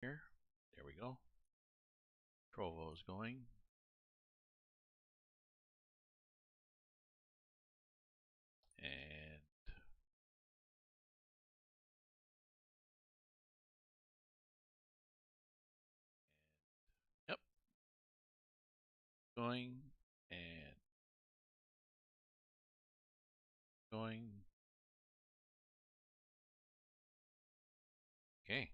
here. There we go. Trovo's going. And yep. Going and going. Okay.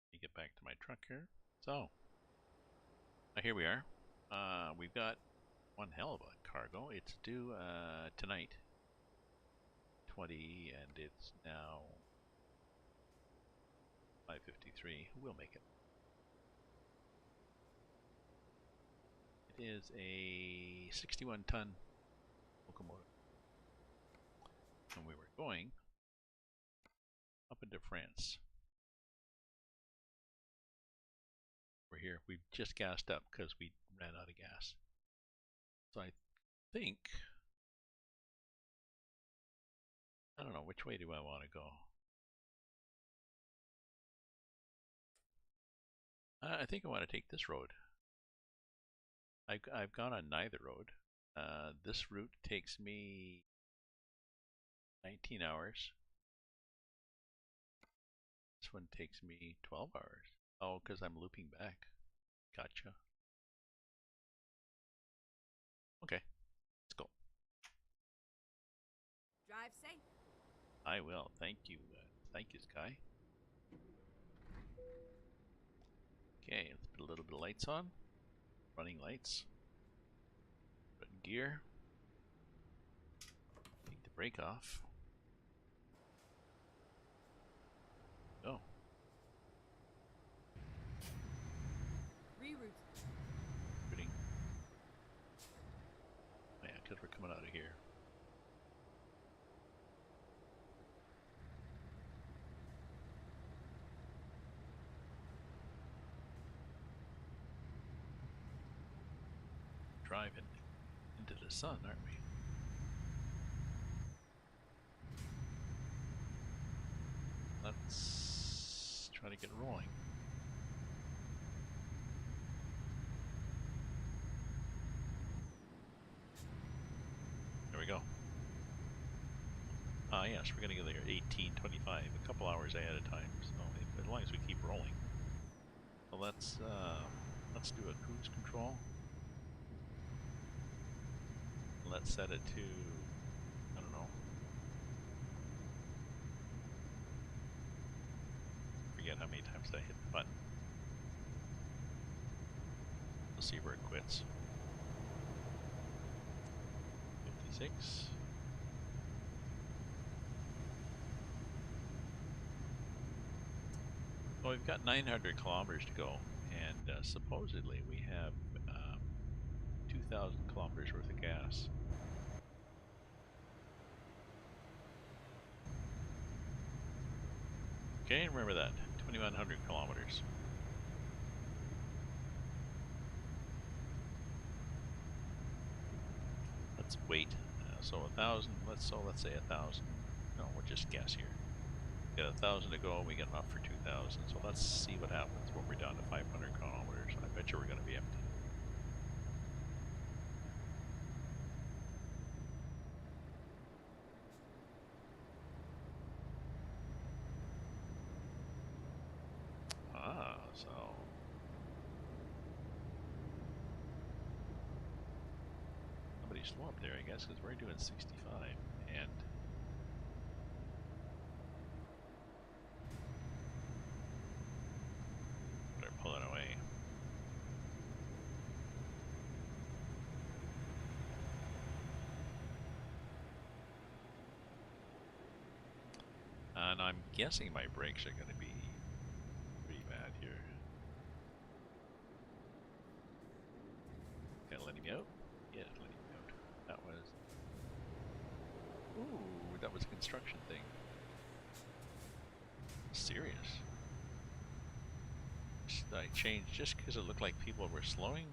Let me get back to my truck here. So, here we are. We've got one hell of a cargo. It's due tonight, 20, and it's now 5:53. We'll make it. It is a 61-ton locomotive. And we were going up into France. We're here. We've just gassed up because we ran out of gas. So I think, I don't know, which way do I want to go? I think I want to take this road. I've gone on neither road. This route takes me 19 hours. This one takes me 12 hours. Oh, because I'm looping back. Gotcha. Okay, let's go. Drive safe. I will. Thank you. Thank you, Sky. Okay, let's put a little bit of lights on. Running lights. Put in gear. Take the brake off. Go. Reroute. Putting. Oh yeah, because we're coming out of here. Driving into the sun, aren't we? Let's try to get rolling. There we go. Yes, we're gonna get there 18:25, a couple hours ahead of time. So as long as we keep rolling. So let's do a cruise control. Let's set it to, I don't know. Forget how many times I hit the button. We'll see where it quits. 56. Well, we've got 900 kilometers to go, and supposedly we have 2,000 kilometers worth of gas. Okay, remember that, 2,100 kilometers. Let's wait. So 1,000. Let's say 1,000. No, we'll just guess here. We got 1,000 to go. We got enough for 2,000. So let's see what happens when we're down to 500 kilometers. I bet you we're going to be empty. So somebody's slow up there, I guess, because we're doing 65, and they're pulling away. And I'm guessing my brakes are going to be pretty bad here. Okay, letting me out. Yeah, letting me out. That was. Ooh, that was a construction thing. Serious. I changed just because it looked like people were slowing.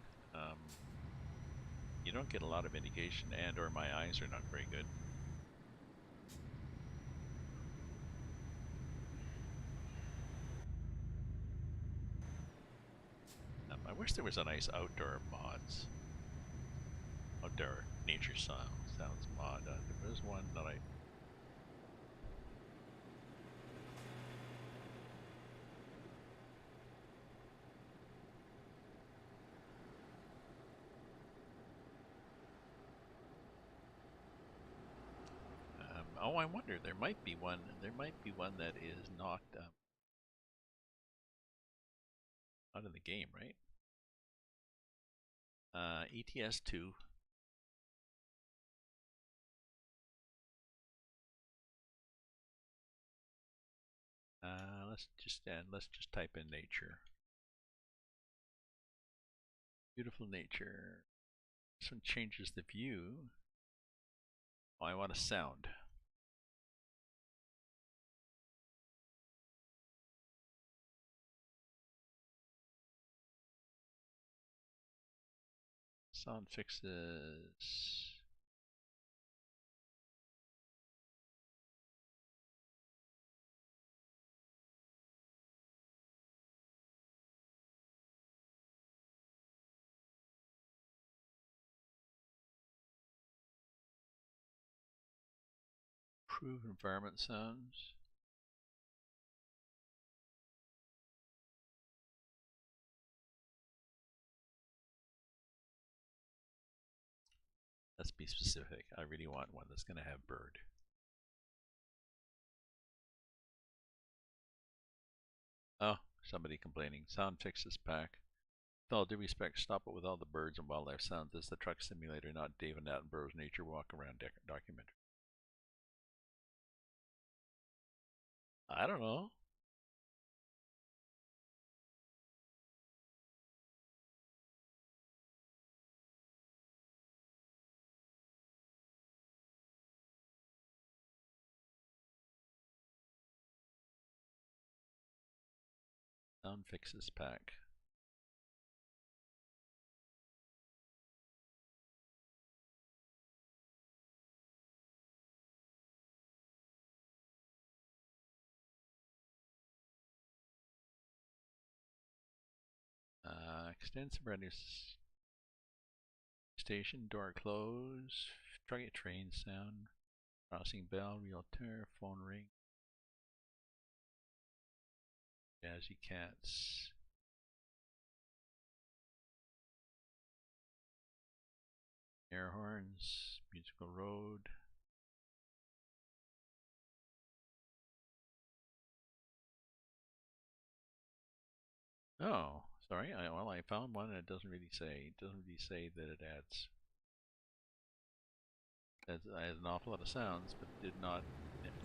You don't get a lot of indication, and or my eyes are not very good. I wish there was a nice outdoor mods. Outdoor nature sounds mod. There was one that I... oh, I wonder. There might be one. There might be one that is not in the game, right? ETS2. Let's just type in nature. Beautiful nature. This one changes the view. Oh, I want a sound. Sound fixes. Improve environment sounds. Let's be specific. I really want one that's going to have bird. Oh, somebody complaining. Sound fixes pack. With all due respect, stop it with all the birds and wildlife sounds. This is the truck simulator, not David Attenborough's nature walk around documentary. I don't know. Sound fixes pack. Extensive radio station, door close, train sound, crossing bell, realtor, phone ring, jazzy cats. Air horns, musical road. Oh, sorry. Well, I found one, and it doesn't really say. It doesn't really say that it adds. It has an awful lot of sounds, but did not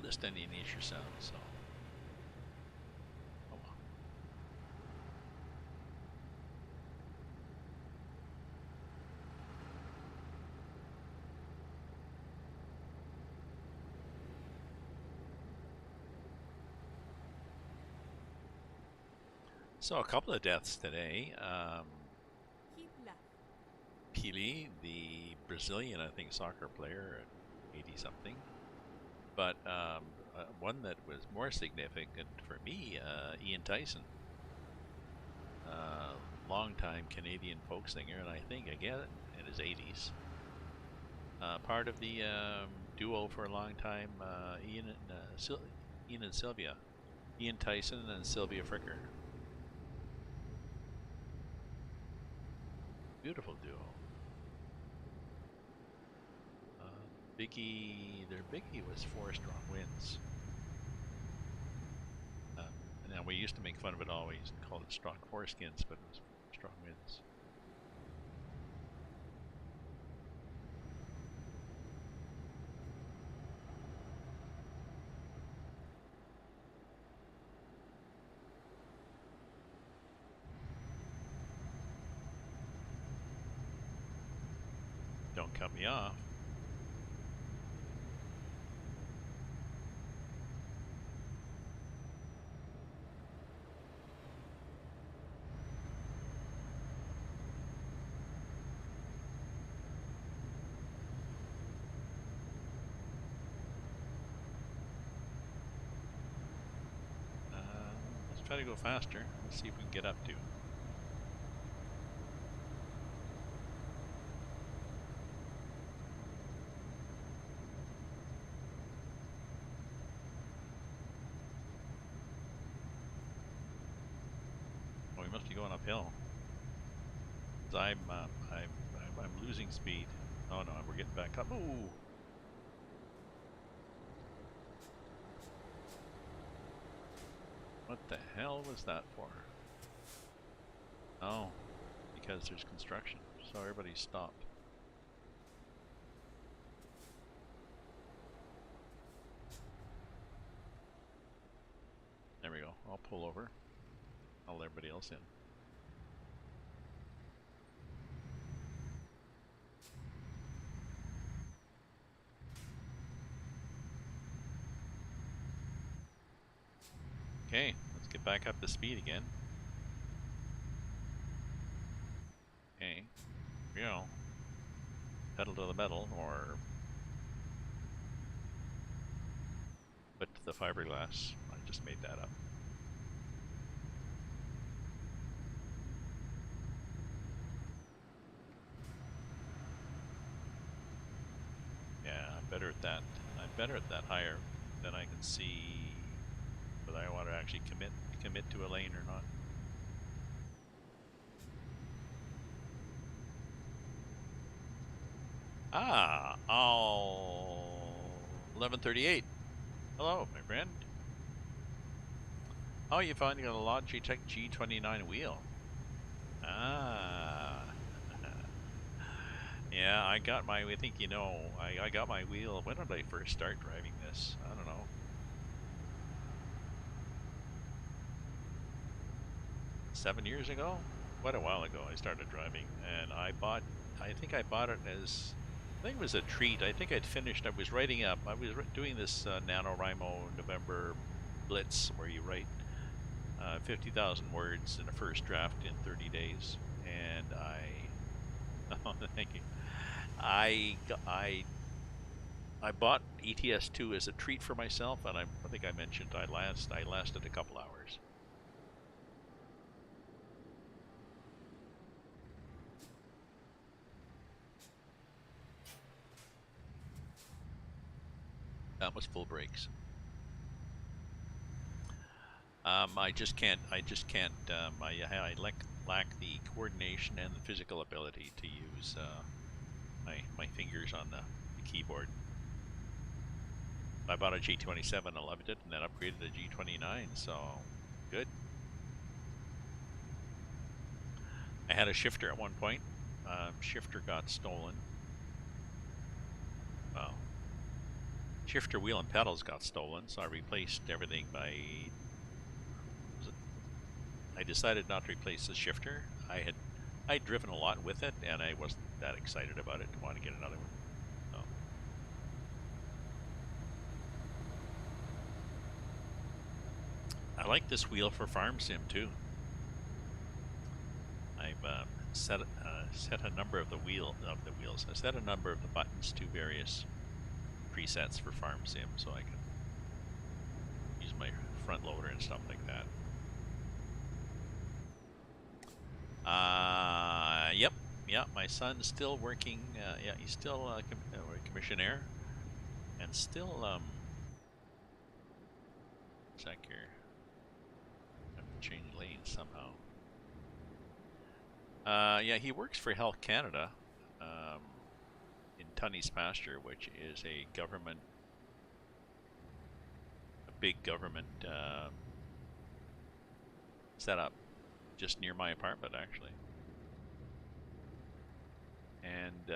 list any nature sounds. So, oh well. So a couple of deaths today. Pili, the Brazilian, I think, soccer player at 80 something. But one that was more significant for me, Ian Tyson, long-time Canadian folk singer, and I think again in his 80s, part of the duo for a long time, Ian and Sylvia, Ian Tyson and Sylvia Fricker. Beautiful duo. Their biggie was 4 Strong Winds. Now we used to make fun of it always, call it Strong Foreskins, but it was Strong Winds. Don't cut me off. try to go faster. Let's see if we can get up to. Oh, we must be going uphill. 'Cause I'm losing speed. Oh no, we're getting back up. Ooh. What the hell was that for? Oh, because there's construction, so everybody stopped. There we go. I'll pull over. I'll let everybody else in. Okay, let's get back up to speed again. Okay, you know, pedal to the metal or foot to the fiberglass. I just made that up. Yeah, I'm better at that. I'm better at that higher. Then I can see whether I want to actually commit to a lane or not. Ah, oh, 11:38. Hello, my friend. Oh, you finally got a Logitech G29 wheel. Ah. Yeah, I got my, I think you know, I got my wheel. When did I first start driving this? I don't know. 7 years ago? Quite a while ago I started driving. And I think I bought it as, I think it was a treat. I think I'd finished, I was writing up, I was doing this NaNoWriMo November Blitz where you write 50,000 words in a first draft in 30 days. And oh, thank you. I bought ETS2 as a treat for myself, and I think I mentioned I lasted a couple hours. That was full brakes. I just can't. I lack the coordination and the physical ability to use my fingers on the keyboard. I bought a G27, I loved it, and then upgraded to G29, so good. I had a shifter at one point. Shifter got stolen. Well, shifter wheel and pedals got stolen, so I replaced everything by. I decided not to replace the shifter. I'd driven a lot with it, and I wasn't that excited about it to want to get another one. So. I like this wheel for Farm Sim too. I've set a number of the wheels. I set a number of the buttons to various presets for Farm Sim, so I can use my front loader and stuff like that. Yep. Yeah, my son's still working. Yeah, he's still a commissionaire, and still sec here. I have to change lanes somehow. Yeah, he works for Health Canada in Tunney's Pasture, which is a big government setup just near my apartment, actually. And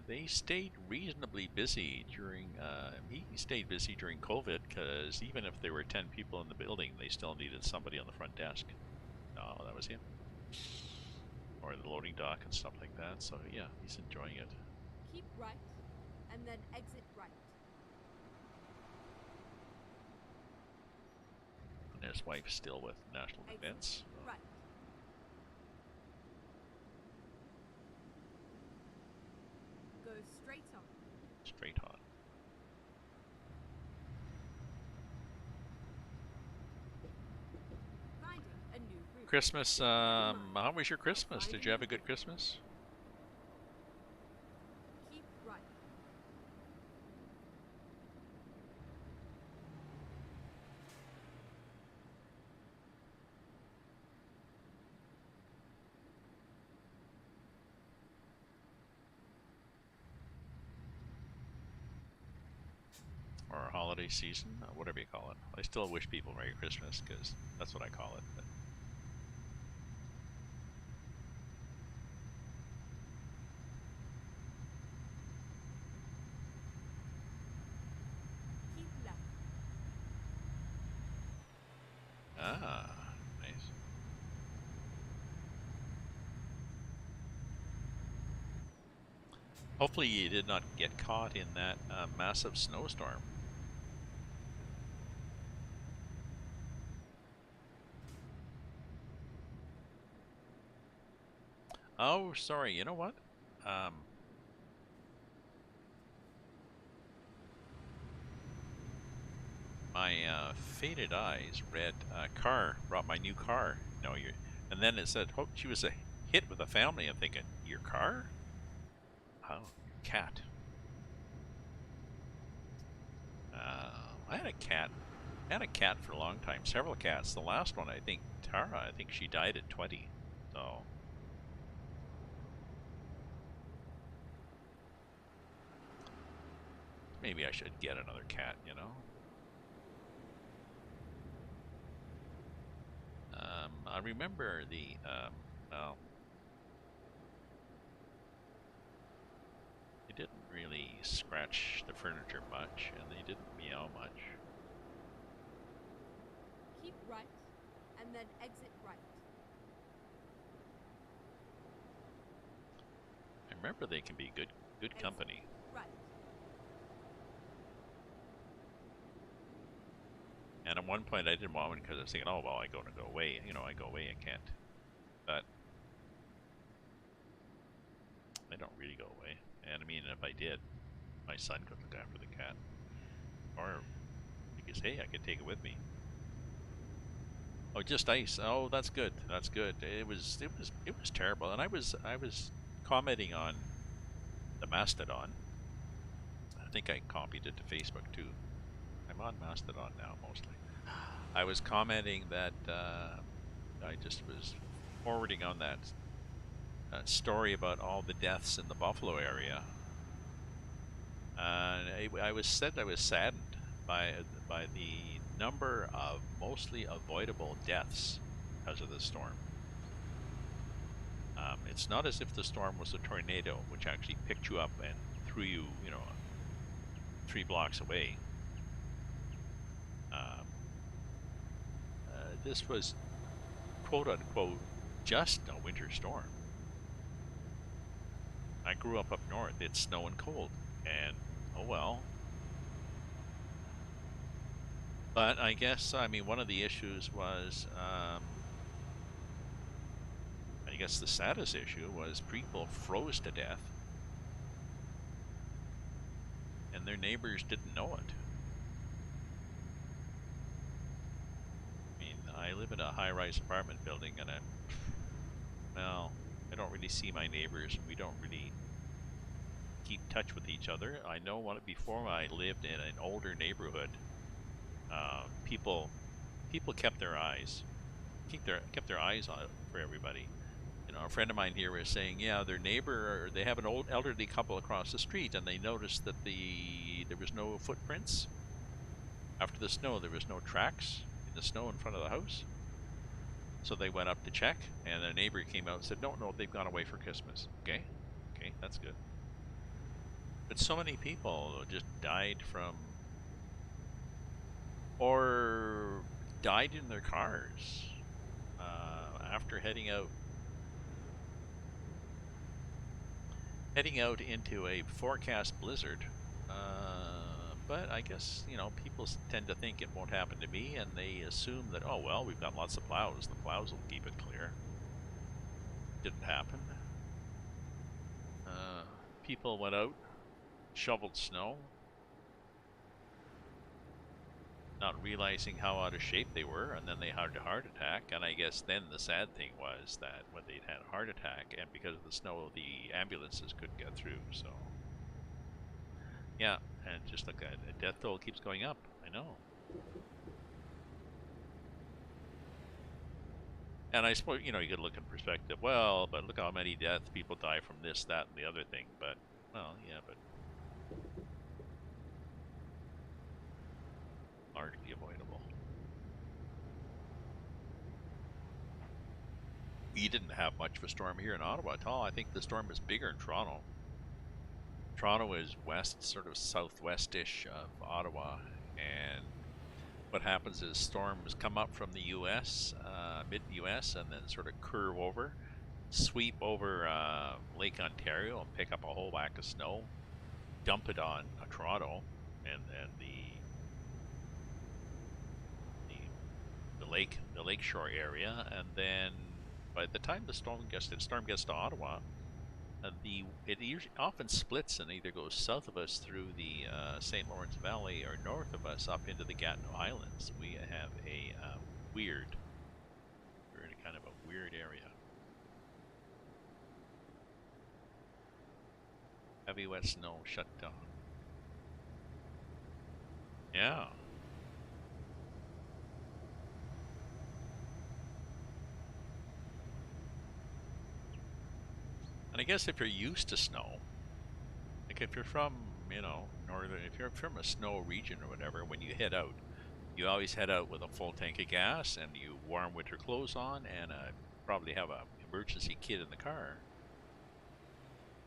they stayed reasonably busy during. He stayed busy during COVID because even if there were 10 people in the building, they still needed somebody on the front desk. Oh, that was him. Or the loading dock and stuff like that. So yeah, he's enjoying it. Keep right, and then exit right. And his wife's still with National Defense. Exit right. Go straight on. Straight on. Find it. Christmas. Never mind. How was your I'll Christmas? find Did you have a another good Christmas? Keep right. Or holiday season? Whatever you call it. I still wish people Merry Christmas because that's what I call it. But Keep left. nice. Hopefully you did not get caught in that massive snowstorm. Oh, sorry. You know what? Um, my faded eyes read car brought my new car. No, you. And then it said, "Hope she was a hit with a family." I'm thinking, your car? Oh, your cat. I had a cat. I had a cat for a long time. Several cats. The last one, I think, Tara. I think she died at 20. So maybe I should get another cat. You know. I remember the well, they didn't really scratch the furniture much, and they didn't meow much. Keep right, and then exit right. I remember they can be good Exit company. right. And at one point, I didn't want one because I was thinking, oh well, I go away. You know, I go away, I can't. But I don't really go away. And I mean, if I did, my son could look after the cat, or because hey, I could take it with me. Oh, just ice. Oh, that's good. That's good. It was terrible. And I was commenting on the Mastodon. I think I copied it to Facebook too. I'm on Mastodon now mostly. I was commenting that I just was forwarding on that story about all the deaths in the Buffalo area, and I was saddened by the number of mostly avoidable deaths because of the storm. It's not as if the storm was a tornado, which actually picked you up and threw you, 3 blocks away. Um, this was quote unquote just a winter storm. I grew up north. It's snow and cold, and oh well. But I guess I mean one of the issues was I guess the saddest issue was people froze to death, and their neighbors didn't know it. I mean, I live in a high-rise apartment building, and well, I don't really see my neighbors, and we don't really keep touch with each other. I know before I lived in an older neighborhood, people kept their eyes on for everybody. A friend of mine here was saying, yeah, their neighbor, or they have an old elderly couple across the street, and they noticed that there was no footprints after the snow. There was no tracks in the snow in front of the house. So they went up to check, and their neighbor came out and said, no, no, they've gone away for Christmas. Okay, okay, that's good. But so many people just died or died in their cars after heading out into a forecast blizzard. But I guess people tend to think it won't happen to me, and they assume that, oh well, we've got lots of plows. The plows will keep it clear. Didn't happen. People went out, shoveled snow. not realizing how out of shape they were, and then they had a heart attack. And I guess then the sad thing was that when they'd had a heart attack, and because of the snow, the ambulances couldn't get through. So yeah, and just like that, the death toll keeps going up. I know. And I suppose, you could look in perspective. Well, but look how many deaths people die from this, that, and the other thing. But, well, yeah, but largely avoidable. We didn't have much of a storm here in Ottawa at all. I think the storm was bigger in Toronto. Toronto is west, sort of southwestish of Ottawa, and what happens is storms come up from the U.S., mid-U.S., and then sort of curve over, sweep over Lake Ontario, and pick up a whole whack of snow, dump it on Toronto, and the lakeshore area, and then by the time the storm gets to Ottawa, it usually often splits and either goes south of us through the St. Lawrence Valley or north of us up into the Gatineau Highlands. We have a weird, we're in a kind of a weird area. Heavy wet snow shut down. Yeah. And I guess if you're used to snow, like if you're from, if you're from a snow region or whatever, when you head out, you always head out with a full tank of gas and you warm winter clothes on and probably have a emergency kit in the car.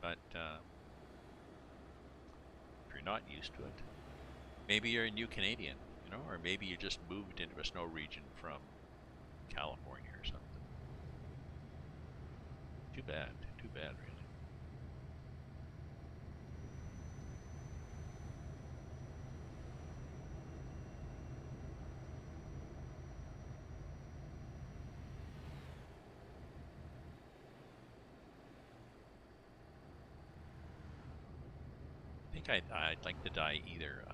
But if you're not used to it, maybe you're a new Canadian, or maybe you just moved into a snow region from California or something. Too bad. Too bad, really. I think I'd like to die either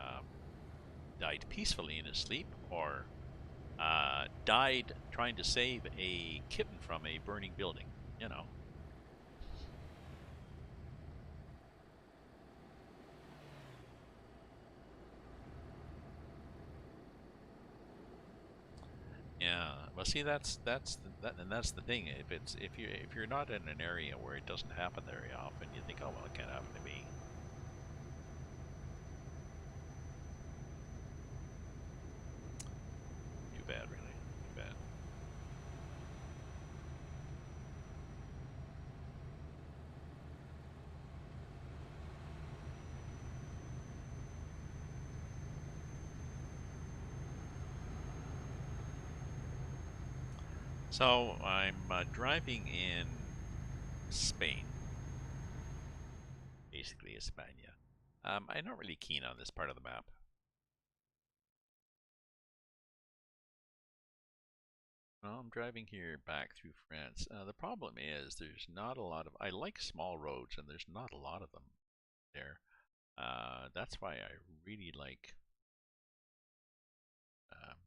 died peacefully in his sleep or died trying to save a kitten from a burning building. You know. Yeah. Well, see, that's the thing. If you're not in an area where it doesn't happen very often, you think, oh well, it can't happen to me. Too bad, really. Too bad. So I'm driving in Spain, basically España. I'm not really keen on this part of the map. Well, I'm driving here back through France. The problem is there's not a lot of. I like small roads, and there's not a lot of them there. That's why I really like um,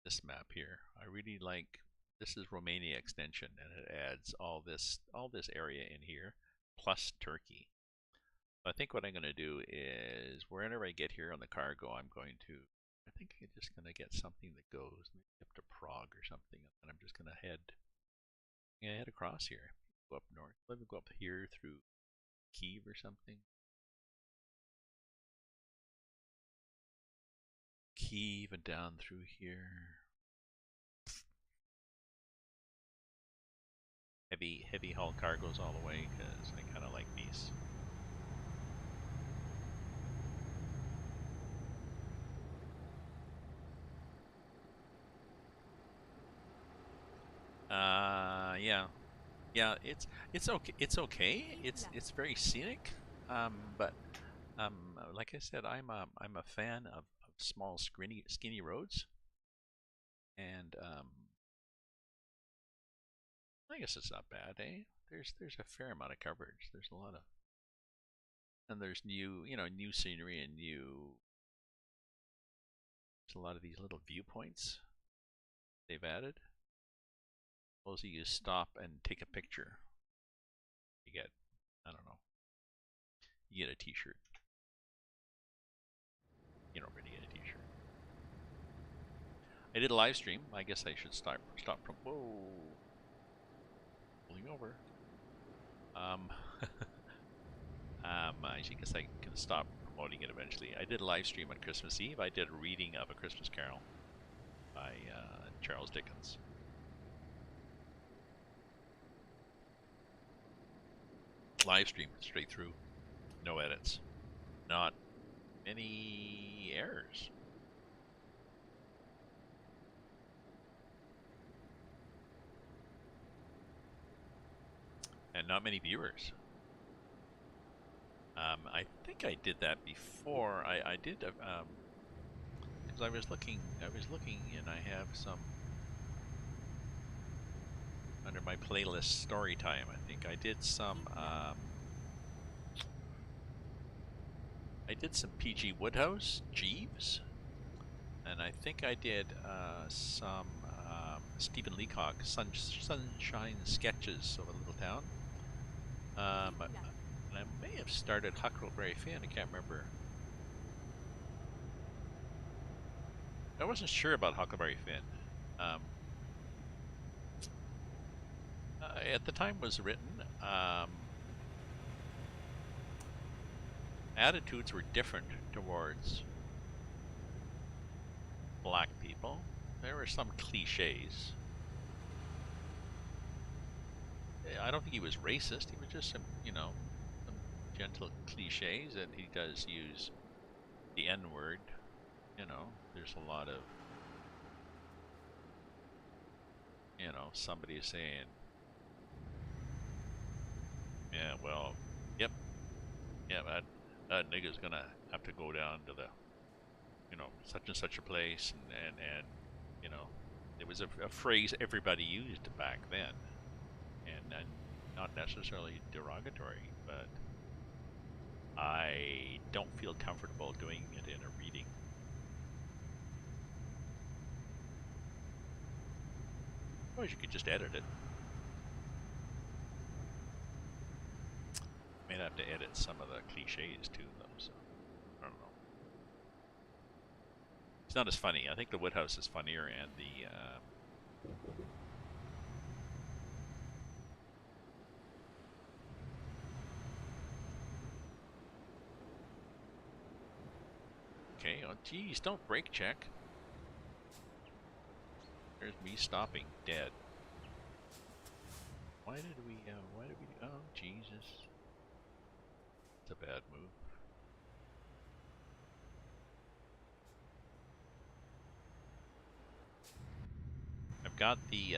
this map here. I really like. This is Romania extension, and it adds all this area in here, plus Turkey. I think what I'm going to do is wherever I get here on the cargo, I think I'm just going to get something that goes maybe up to Prague or something, and I'm just going to head across here, go up north, maybe go up here through Kiev or something. Kiev and down through here. Heavy haul cargoes all the way because I kind of like these. Yeah, yeah. It's okay. It's okay. Keep It's left. it's very scenic. But like I said, I'm a fan of small, skinny roads, and I guess it's not bad, eh? There's a fair amount of coverage. There's a lot of, and there's new scenery and new There's a lot of these little viewpoints they've added. Suppose you stop and take a picture. You get, I don't know, you get a t-shirt. You don't really get a t-shirt. I did a live stream. I guess I should stop from, whoa, pulling over. I guess I can stop promoting it eventually. I did a live stream on Christmas Eve. I did a reading of A Christmas Carol by Charles Dickens. Live stream straight through, no edits, not many errors. And not many viewers. I think I did that before. I did because I was looking, and I have some under my playlist story time. I think I did some PG Woodhouse Jeeves, and I think I did some Stephen Leacock Sunshine Sketches of a Little Town. And I may have started Huckleberry Finn. I can't remember. I wasn't sure about Huckleberry Finn. At the time it was written, attitudes were different towards black people. There were some cliches. I don't think he was racist. He was just some, some gentle cliches, and he does use the N-word. There's a lot of, somebody saying, yeah, well, yep, yeah, that nigga's gonna have to go down to the, such and such a place, and it was a phrase everybody used back then, and not necessarily derogatory, but I don't feel comfortable doing it in a reading. Or you could just edit it. May have to edit some of the cliches too, though, so I don't know. It's not as funny. I think the Woodhouse is funnier, and the okay, oh geez, don't brake check. There's me stopping dead. Why did we, oh Jesus. It's a bad move. I've got the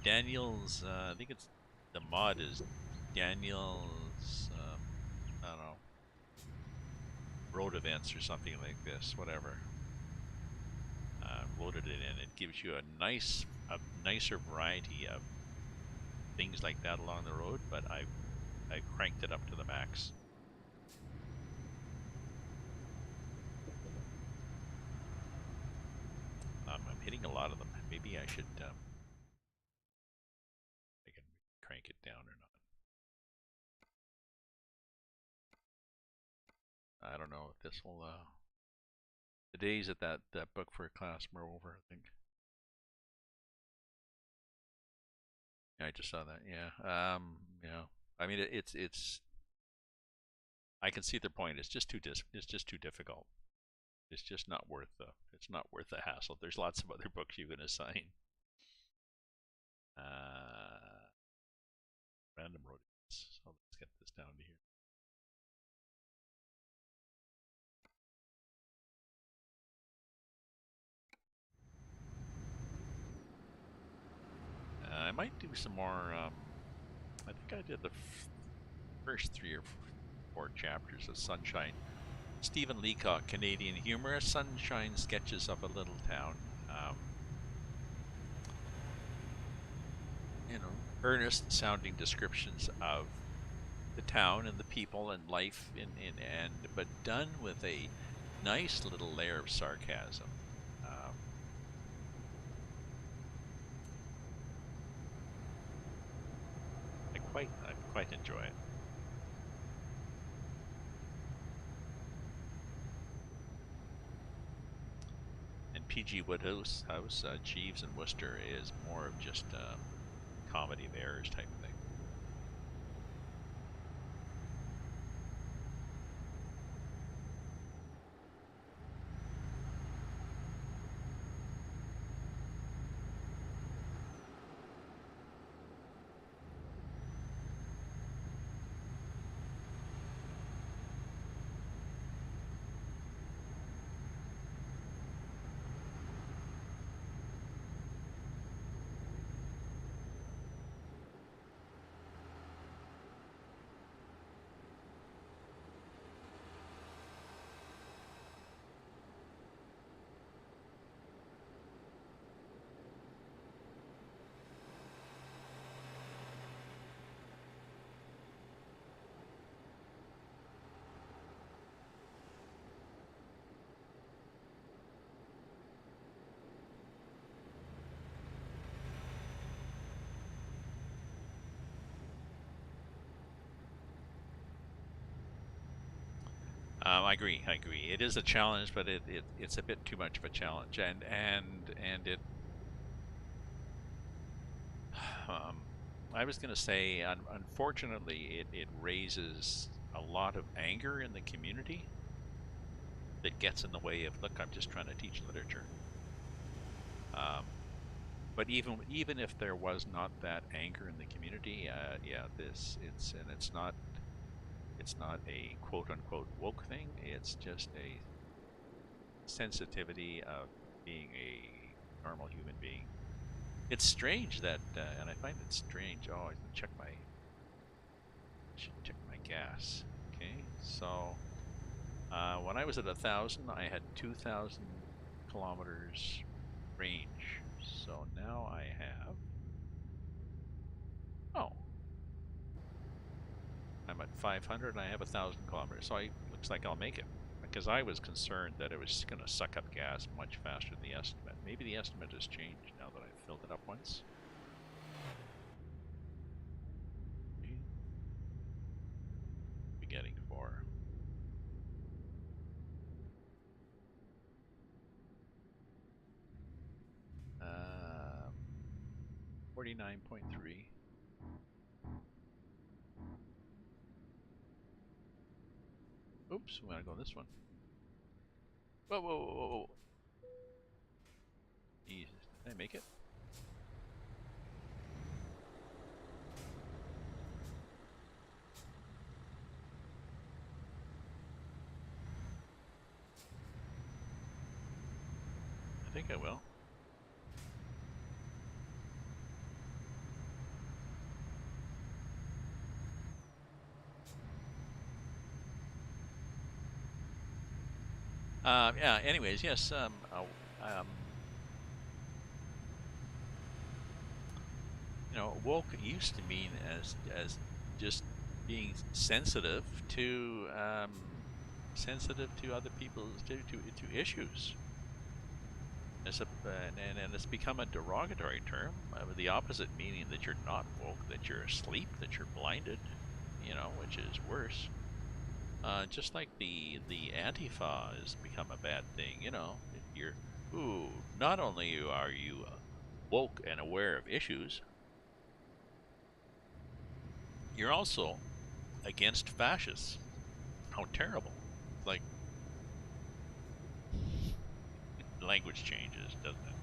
Daniel's, I think it's, the mod is Daniel's, I don't know, road events or something like this, whatever. Loaded it in. It gives you a nicer variety of things like that along the road, but I cranked it up to the max. I'm hitting a lot of them. Maybe I should I can crank it down or not. I don't know if this will the days at that book for a class are over, I think. Yeah, I just saw that. Yeah. Yeah. I mean, it's. I can see their point. It's just too difficult. It's just not worth the. It's not worth the hassle. There's lots of other books you can assign. Random road. So let's get this down to here. I might do some more. I think I did the first 3 or 4 chapters of Sunshine. Stephen Leacock, Canadian humorist, Sunshine Sketches of a Little Town. Earnest sounding descriptions of the town and the people and life, but done with a nice little layer of sarcasm. Um, I quite enjoy it. And PG Woodhouse, Jeeves and Wooster is more of just comedy of errors type thing. I agree. I agree. It is a challenge, but it's a bit too much of a challenge, and it. Um, I was going to say, unfortunately, it raises a lot of anger in the community that gets in the way of, look, I'm just trying to teach literature. Um, but even if there was not that anger in the community, yeah, it's not a quote unquote woke thing. It's just a sensitivity of being a normal human being. It's strange that, and I find it strange. Oh, I should check my gas. Okay, so when I was at 1,000, I had 2,000 kilometers range. So now I have. Oh, I'm at 500 and I have 1,000 kilometers. So I looks like I'll make it because I was concerned that it was going to suck up gas much faster than the estimate. Maybe the estimate has changed now that I've filled it up once. Okay. Be getting for 49.3. Oops, we gotta go this one. Whoa, whoa, whoa, whoa, whoa. Jesus, did I make it? I think I will. Yeah. Anyways, yes. Woke used to mean as just being sensitive to other people's to issues. And it's become a derogatory term with the opposite meaning that you're not woke, that you're asleep, that you're blinded. Which is worse. Just like the Antifa has become a bad thing. You're ooh. Not only are you woke and aware of issues, you're also against fascists. How terrible! Like language changes, doesn't it?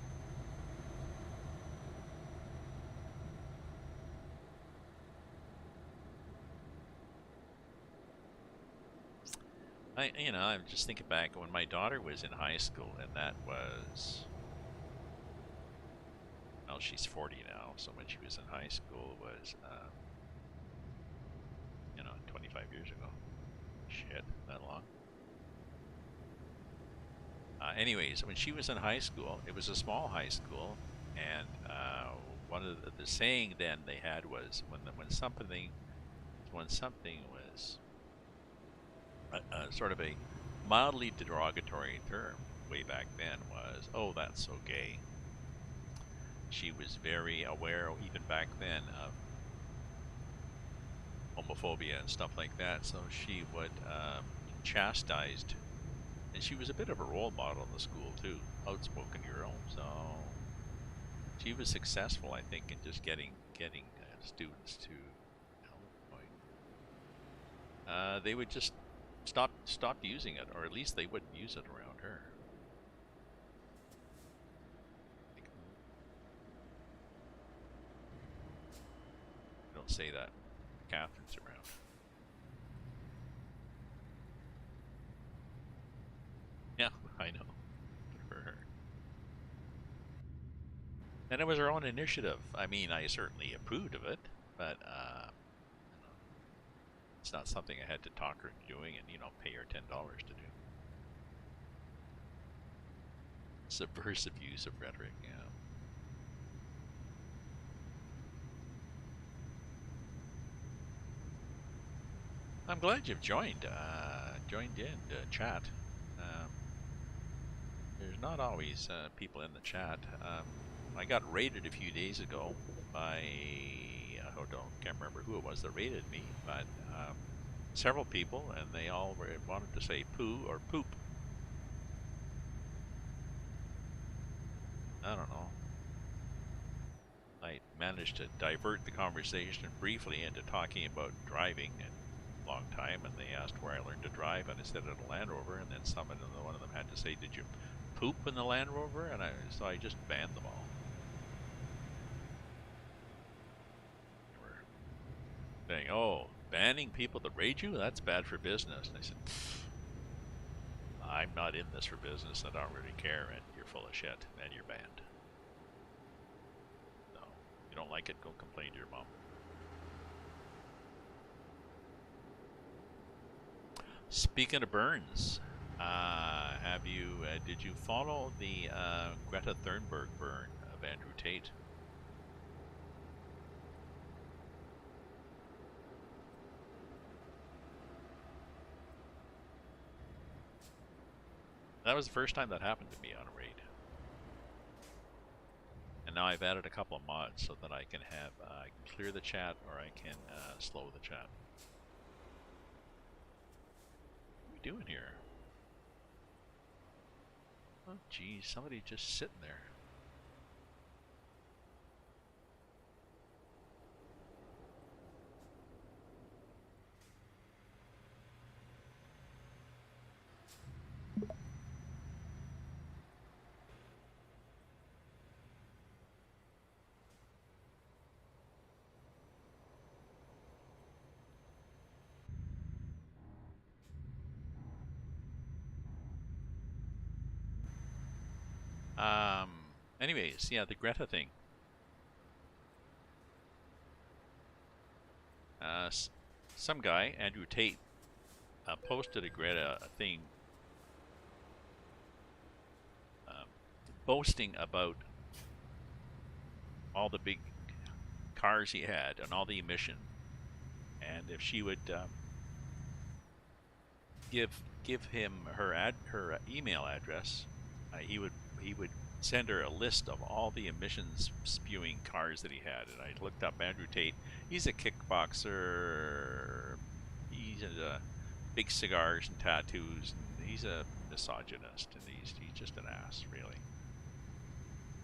I'm just thinking back when my daughter was in high school, and that was, well, she's 40 now, so when she was in high school was, 25 years ago. Shit, that long. Anyways, when she was in high school, it was a small high school, and one of the saying then they had was when something was sort of a mildly derogatory term way back then was, "Oh, that's so gay." She was very aware, even back then, of homophobia and stuff like that. So she would chastised, and she was a bit of a role model in the school too, outspoken girl. So she was successful, I think, in just getting students to, oh boy, they would just stop using it, or at least they wouldn't use it around her. Like, you don't say that. Catherine's around. Yeah, I know. Good for her. And it was her own initiative. I mean, I certainly approved of it, but you know, it's not something I had to talk her into doing and pay her $10 to do. Subversive use of rhetoric. Yeah. I'm glad you've joined in to chat. Um, there's not always people in the chat. I got raided a few days ago by can't remember who it was that raided me, but several people, and they all wanted to say poo or poop. I don't know. I managed to divert the conversation briefly into talking about driving a long time, and they asked where I learned to drive, and I said at a Land Rover, and then one of them had to say, "Did you poop in the Land Rover?" And so I just banned them all. They were saying, "Oh, banning people that raid you? That's bad for business." And I said, "I'm not in this for business. I don't really care, and you're full of shit, and you're banned. So, if you don't like it, go complain to your mom." Speaking of burns, did you follow the Greta Thunberg burn of Andrew Tate? That was the first time that happened to me on a raid. And now I've added a couple of mods so that I can have clear the chat, or I can slow the chat. What are we doing here? Oh geez, somebody just sitting there. Anyways, yeah, the Greta thing. Some guy, Andrew Tate, posted a Greta thing um, boasting about all the big cars he had and all the emission, and if she would give him her email address, he would send her a list of all the emissions spewing cars that he had. And I looked up Andrew Tate. He's a kickboxer. He's a big cigars and tattoos, and he's a misogynist, and he's just an ass, really.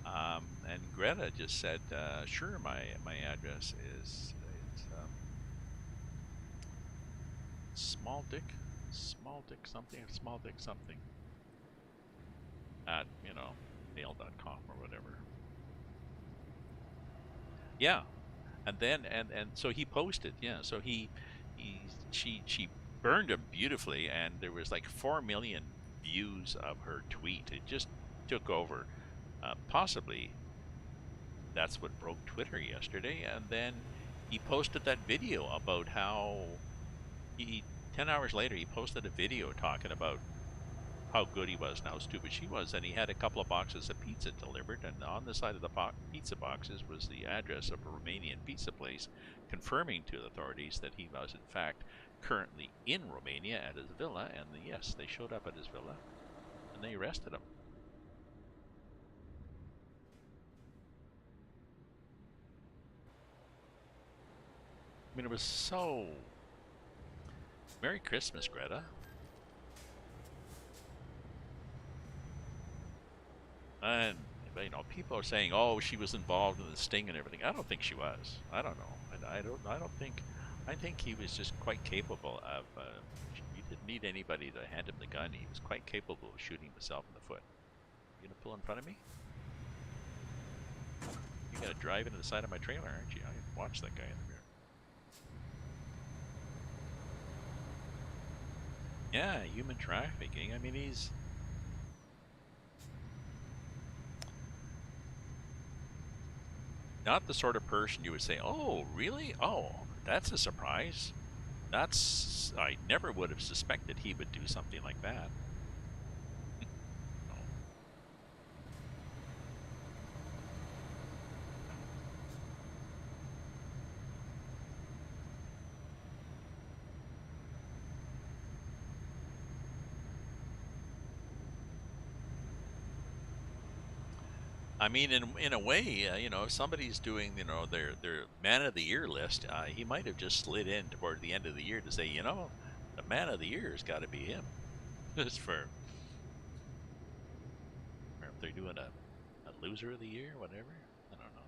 And Greta just said, "Sure, my address is it's small dick something at mail.com or whatever." Yeah, and then and so he posted. Yeah, so she burned him beautifully, and there was like 4 million views of her tweet. It just took over. Possibly that's what broke Twitter yesterday. And then he posted that video about how he 10 hours later he posted a video talking about how good he was and how stupid she was, and he had a couple of boxes of pizza delivered, and on the side of the pizza boxes was the address of a Romanian pizza place, confirming to the authorities that he was in fact currently in Romania at his villa, and yes, they showed up at his villa and they arrested him. I mean, it was so. Merry Christmas, Greta. And people are saying, "Oh, she was involved in the sting and everything." I don't think she was. I don't know. I don't. I don't think. I think he was just quite capable of. He didn't need anybody to hand him the gun. He was quite capable of shooting himself in the foot. You gonna pull in front of me? You gotta drive into the side of my trailer, aren't you? I watch that guy in the mirror. Yeah, human trafficking. I mean, he's not the sort of person you would say, "Oh, really? Oh, that's a surprise." I never would have suspected he would do something like that. No. I mean, in a way, if somebody's doing, their man of the year list, he might have just slid in toward the end of the year to say, the man of the year has got to be him. Just or if they're doing a loser of the year, whatever. I don't know.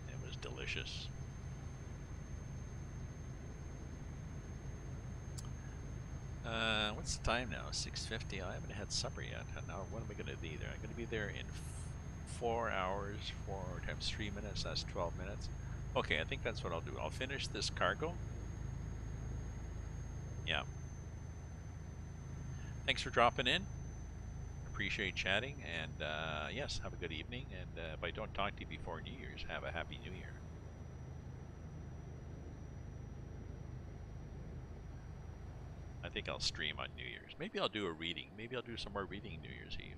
It was delicious. What's the time now? 6:50. I haven't had supper yet. Now, when am I going to be there? I'm going to be there in 4 hours. 4 times 3 minutes. That's 12 minutes. Okay, I think that's what I'll do. I'll finish this cargo. Yeah. Thanks for dropping in. Appreciate chatting. And yes, have a good evening. And if I don't talk to you before New Year's, have a happy New Year. I think I'll stream on New Year's. Maybe I'll do a reading. Maybe I'll do some more reading New Year's Eve.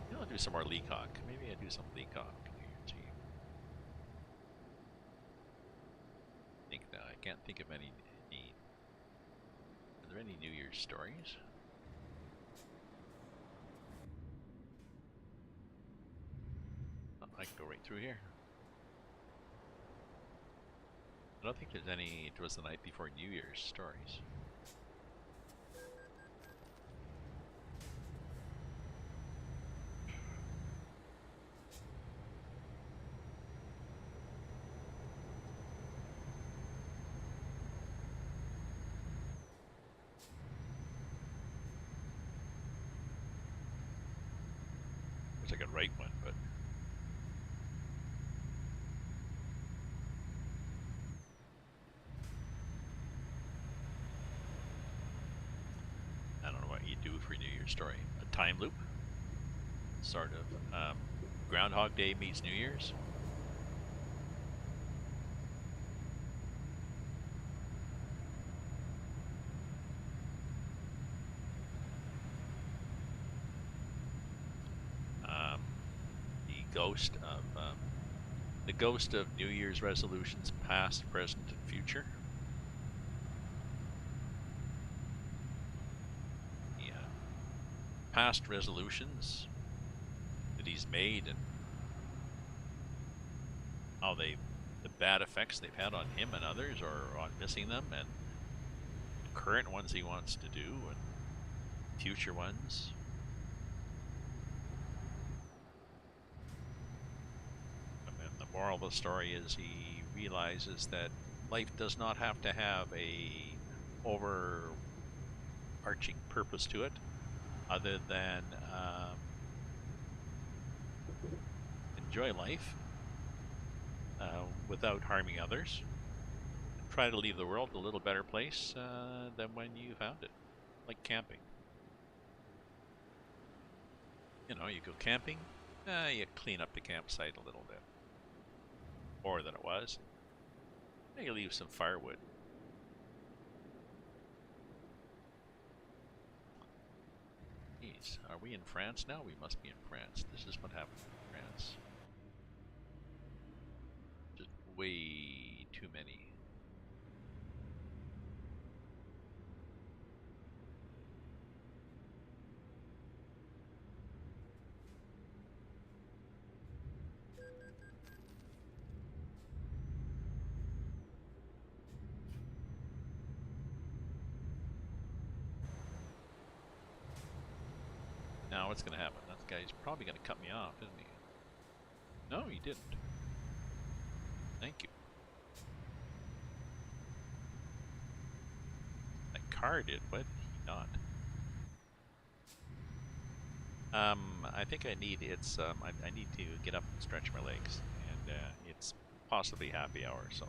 Maybe I'll do some more Leacock. Maybe I do some Leacock New Year's Eve. I can't think of any. Are there any New Year's stories? Oh, I can go right through here. I don't think there's any. It was the night before New Year's stories. Wish I could write one, but I don't know what you do for New Year's story. A time loop, sort of. Groundhog Day meets New Year's. The ghost of New Year's resolutions, past, present, and future. Yeah, past resolutions that he's made and how the bad effects they've had on him and others, or on missing them, and the current ones he wants to do, and future ones. And the moral of the story is he realizes that life does not have to have a overarching purpose to it, other than enjoy life without harming others. Try to leave the world a little better place than when you found it, like camping. You go camping, you clean up the campsite a little bit, more than it was. You leave some firewood. these. Are we in France now? We must be in France. This is what happens in France. Just way too many. Now what's going to happen? That guy's probably going to cut me off, isn't he? No, he didn't. Thank you. My car did, but he not. I think I need I need to get up and stretch my legs, and it's possibly happy hour, so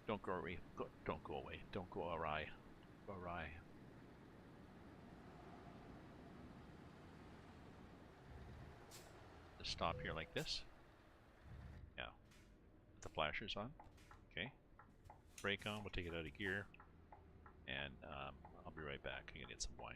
don't go away. Don't go away. Don't go awry. Go awry. Just stop here like this. Yeah. Put the flashers on. Okay. Brake on. We'll take it out of gear, and I'll be right back. I'm gonna get some wine.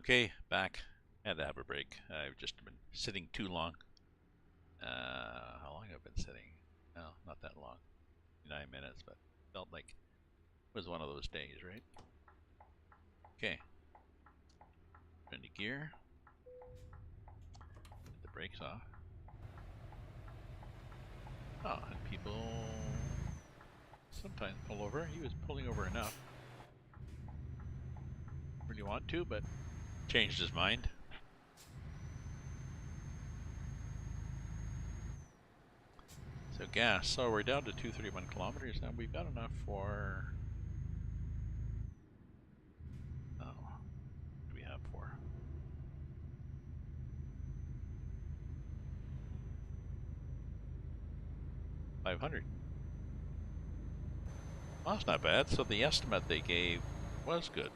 Okay, back. Had to have a break. I've just been sitting too long. How long have I been sitting? No, not that long. 9 minutes, but felt like it was one of those days, right? Okay. Into gear. Get the brakes off. Oh, and people sometimes pull over. He was pulling over enough. Really want to, but changed his mind. So gas. So we're down to 231 kilometers now. We've got enough for. Oh, what do we have for? 500. Well, that's not bad. So the estimate they gave was good.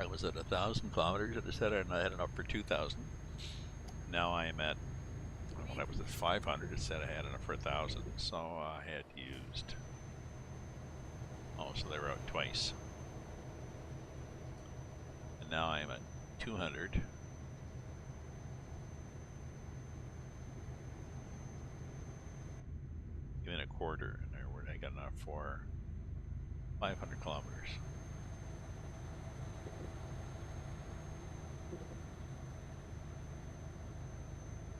I was at 1,000 kilometers at the center, and I had enough for 2,000. Now I am at, when I was at 500, it said I had enough for 1,000, so I had used. Oh, so they were out twice. And now I am at 200. Even a quarter, and I got enough for 500 kilometers.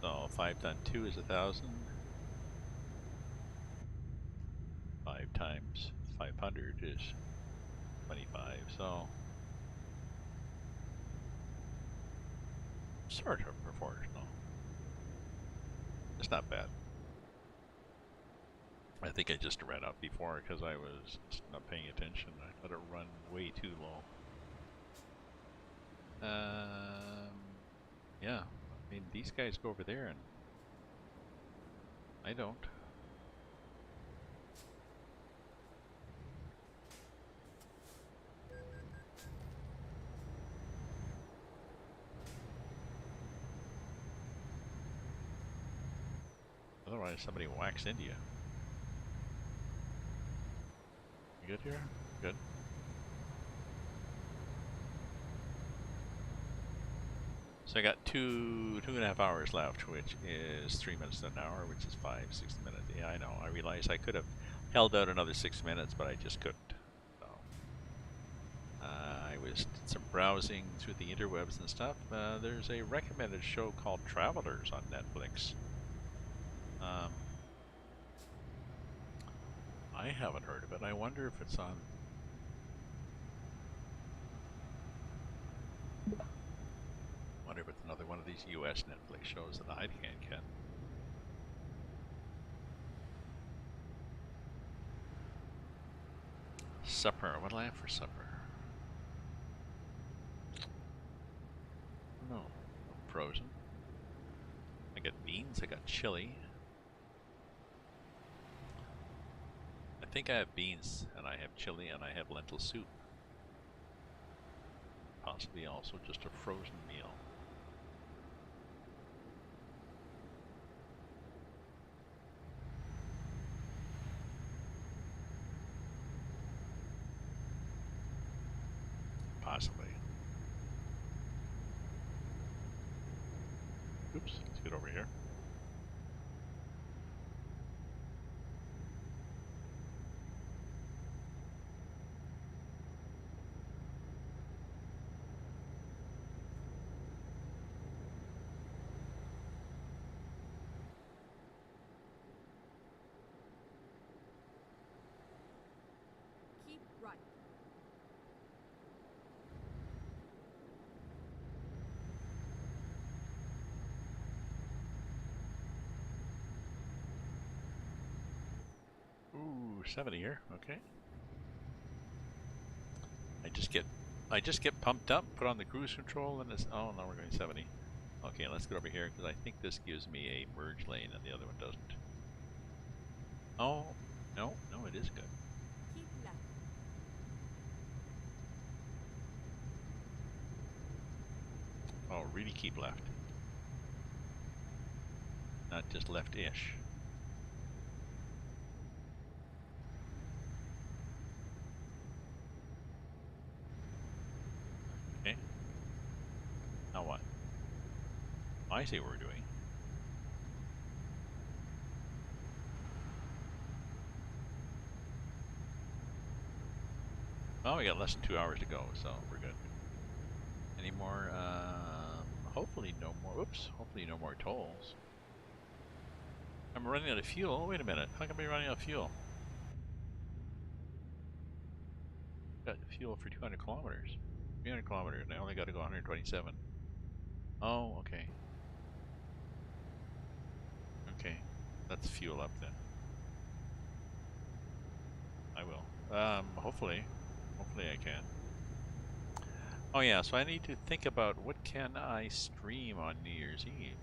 So 5 times 2 is 1,000. 5 times 500 is 25. So sort of proportional. It's not bad. I think I just ran up before because I was not paying attention. I let it run way too low. Yeah. I mean, these guys go over there and I don't. Otherwise, somebody whacks into you. You good here? Good. So I got two and a half hours left, which is 3 minutes to an hour, which is 60 minutes. Yeah, I know. I realized I could have held out another 6 minutes, but I just couldn't. So I was did some browsing through the interwebs and stuff. There's a recommended show called Travelers on Netflix. I haven't heard of it. I wonder if it's on. Wonder if it's another one of these U.S. Netflix shows that I can't get. Supper. What'll I have for supper? No, frozen. I got beans. I got chili. I think I have beans, and I have chili, and I have lentil soup. Possibly also just a frozen meal. Possibly. Oops, let's get over here. Keep right. Ooh, 70 here. Okay. I just get pumped up, put on the cruise control, and it's, oh no, we're going 70. Okay, let's get over here because I think this gives me a merge lane and the other one doesn't. Oh, no, it is good. Keep left. Oh, really keep left. Not just left-ish. I see what we're doing. Oh, we got less than 2 hours to go, so we're good. Any more? Hopefully no more. Whoops. Hopefully no more tolls. I'm running out of fuel. Wait a minute. How come I'm running out of fuel? Got fuel for 200 kilometers. 300 kilometers, and I only got to go 127. Oh, okay. Okay. Let's fuel up then. I will. Hopefully. Hopefully I can. Oh yeah, so I need to think about what can I stream on New Year's Eve.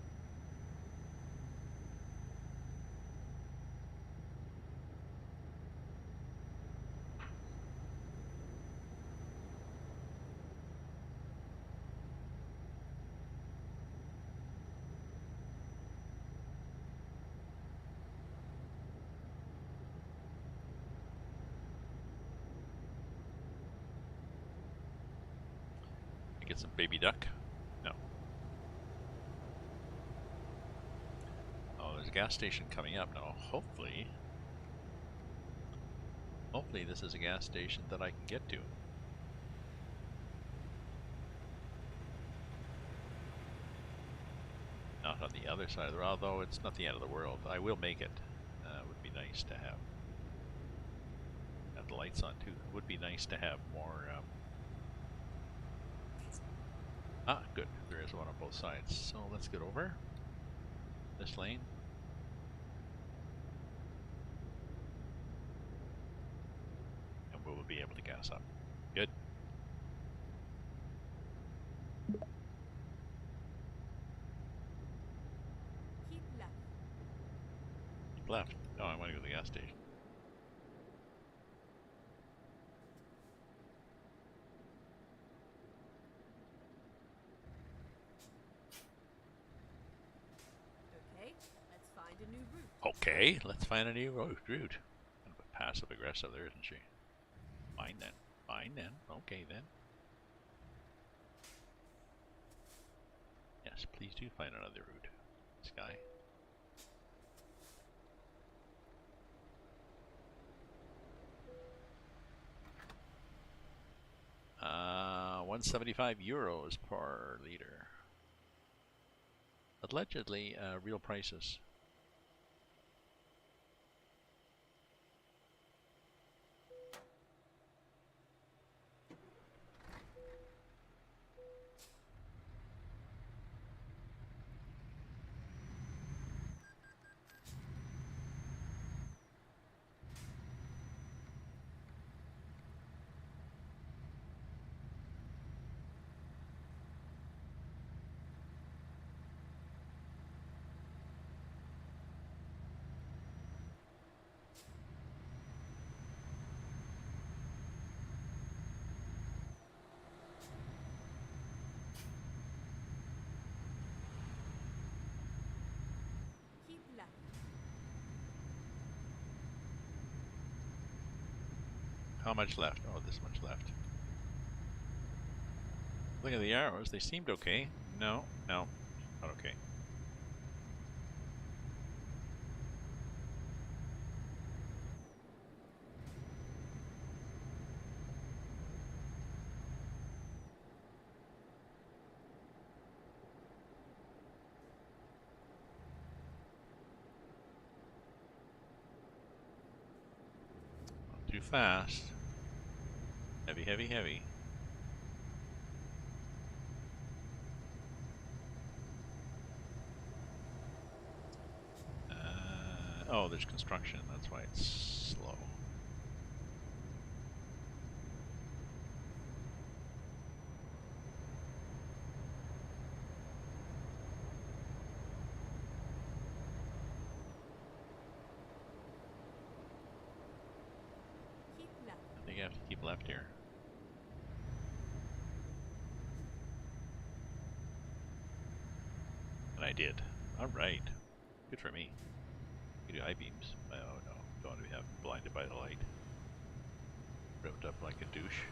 Get some baby duck? No. Oh, there's a gas station coming up now. Hopefully this is a gas station that I can get to. Not on the other side of the road, although it's not the end of the world. I will make it. It would be nice to have the lights on too. It would be nice to have more. Good. There is one on both sides. So let's get over this lane. And we will be able to gas up. Good. Keep left. Keep left. Oh, I want to go to the gas station. Okay, let's find a new route. Okay, let's find a new route. Kind of a passive aggressive there, isn't she? Fine then. Fine then. Okay then. Yes, please do find another route. This guy. 175 euros per liter. Allegedly, real prices. Keep left. How much left? Oh, this much left. Look at the arrows. They seemed okay. No, no, not okay. Not too fast. Heavy, heavy, heavy. Oh, there's construction. That's why it's slow. Keep left. I think I have to keep left here. And I did. Alright. Good for me. You do I-beams. Oh no. Don't want to be blinded by the light. Ripped up like a douche.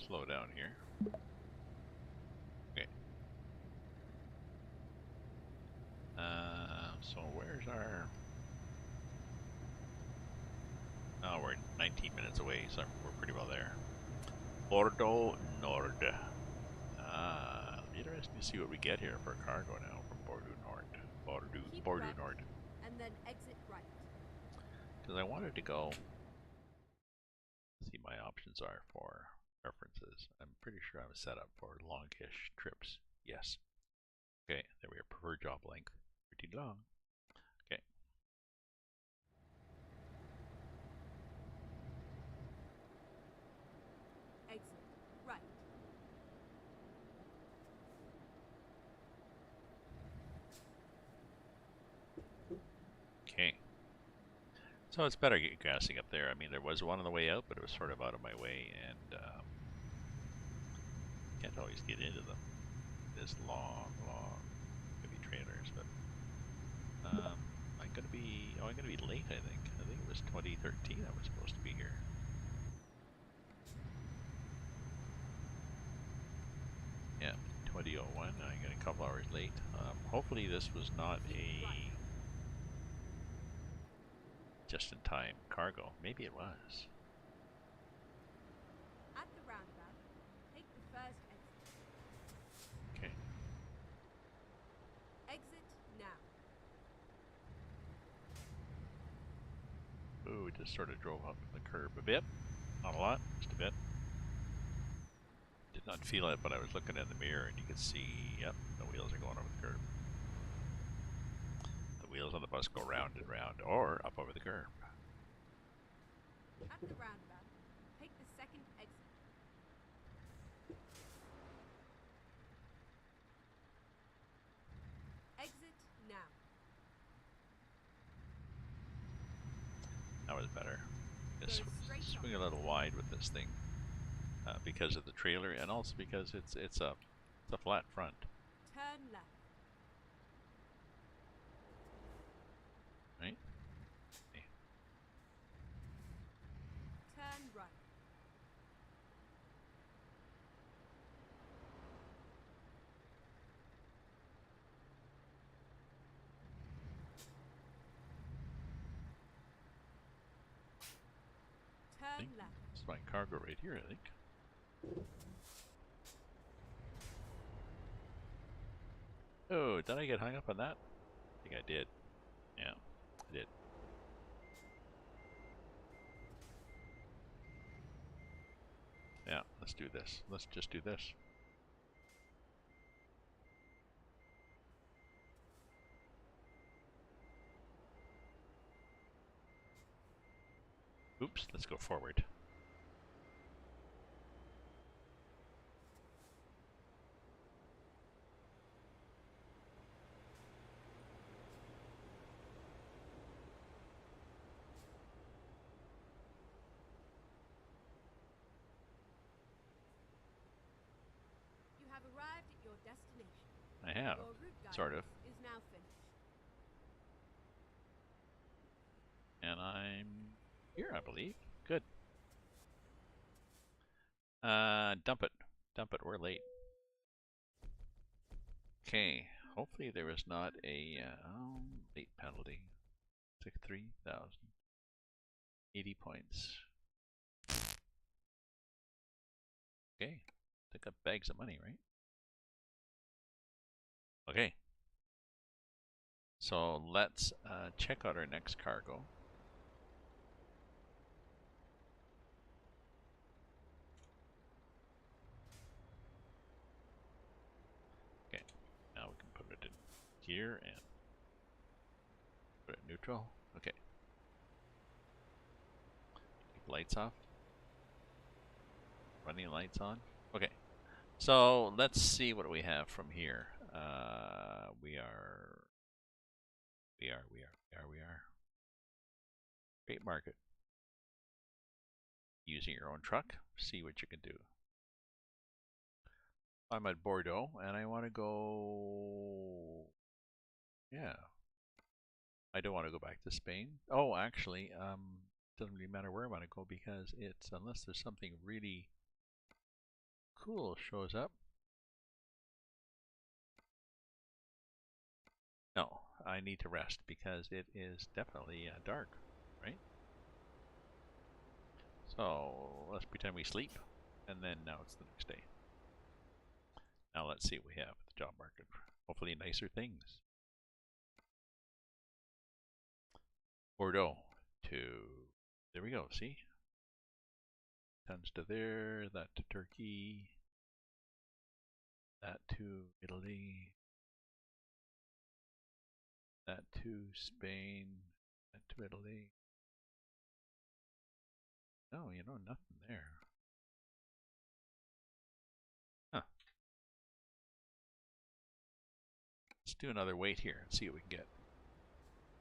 slow down here. Okay. So where's our... Oh, we're 19 minutes away, so we're pretty well there. Bordeaux Nord. Interesting to see what we get here for cargo now from Bordeaux Nord. Keep Bordeaux right, Nord. and then exit right. Because I wanted to go see my options are for references. I'm pretty sure I'm set up for longish trips. Yes. Okay, there we are. Preferred job length. Pretty long. Okay. Exit right. Okay. So it's better gassing up there. I mean, there was one on the way out, but it was sort of out of my way, and can't always get into them. This long, heavy trailers, but I'm gonna be late. I think it was 2013 I was supposed to be here. Yeah, 2001. I got a couple hours late. Hopefully this was not a just-in-time cargo. Maybe it was. At the roundabout, take the first exit. Okay. Exit now. Ooh, it just sort of drove up the curb a bit. Not a lot, just a bit. Did not feel it, but I was looking in the mirror and you could see, yep, the wheels are going over the curb. The wheels on the bus go round and round, or up over the curb. At the roundabout, take the second exit. Exit now. That was better. Just Go straight swing a on. little wide with this thing because of the trailer, and also because it's a flat front. Turn left. Right? Turn right. Turn left. It's my cargo right here, I think. Oh, did I get hung up on that? I think I did. Yeah, I did. Yeah, let's do this. Let's just do this. Oops, let's go forward. You have arrived at your destination. I have, Your route sort of. guidance is now finished. And I'm here, I believe. Good. Dump it. Dump it, we're late. Okay, hopefully there was not a late penalty. Took 3,000. 80 points. Okay, took up bags of money, right? Okay. So let's check out our next cargo. Okay, now we can put it in here and put it neutral. Okay. Keep lights off. Running lights on. Okay. So let's see what we have from here. We are. Great market. Using your own truck. See what you can do. I'm at Bordeaux and I want to go. Yeah. I don't want to go back to Spain. Oh, actually, doesn't really matter where I want to go because it's unless there's something really cool shows up. No, I need to rest because it is definitely dark, right? So let's pretend we sleep, and then now it's the next day. Now let's see what we have at the job market. Hopefully nicer things. Bordeaux to, there we go, see? Tons to there, that to Turkey, that to Italy, that to Spain, that to Italy. No, you know, nothing there. Huh. Let's do another weight here and see what we can get.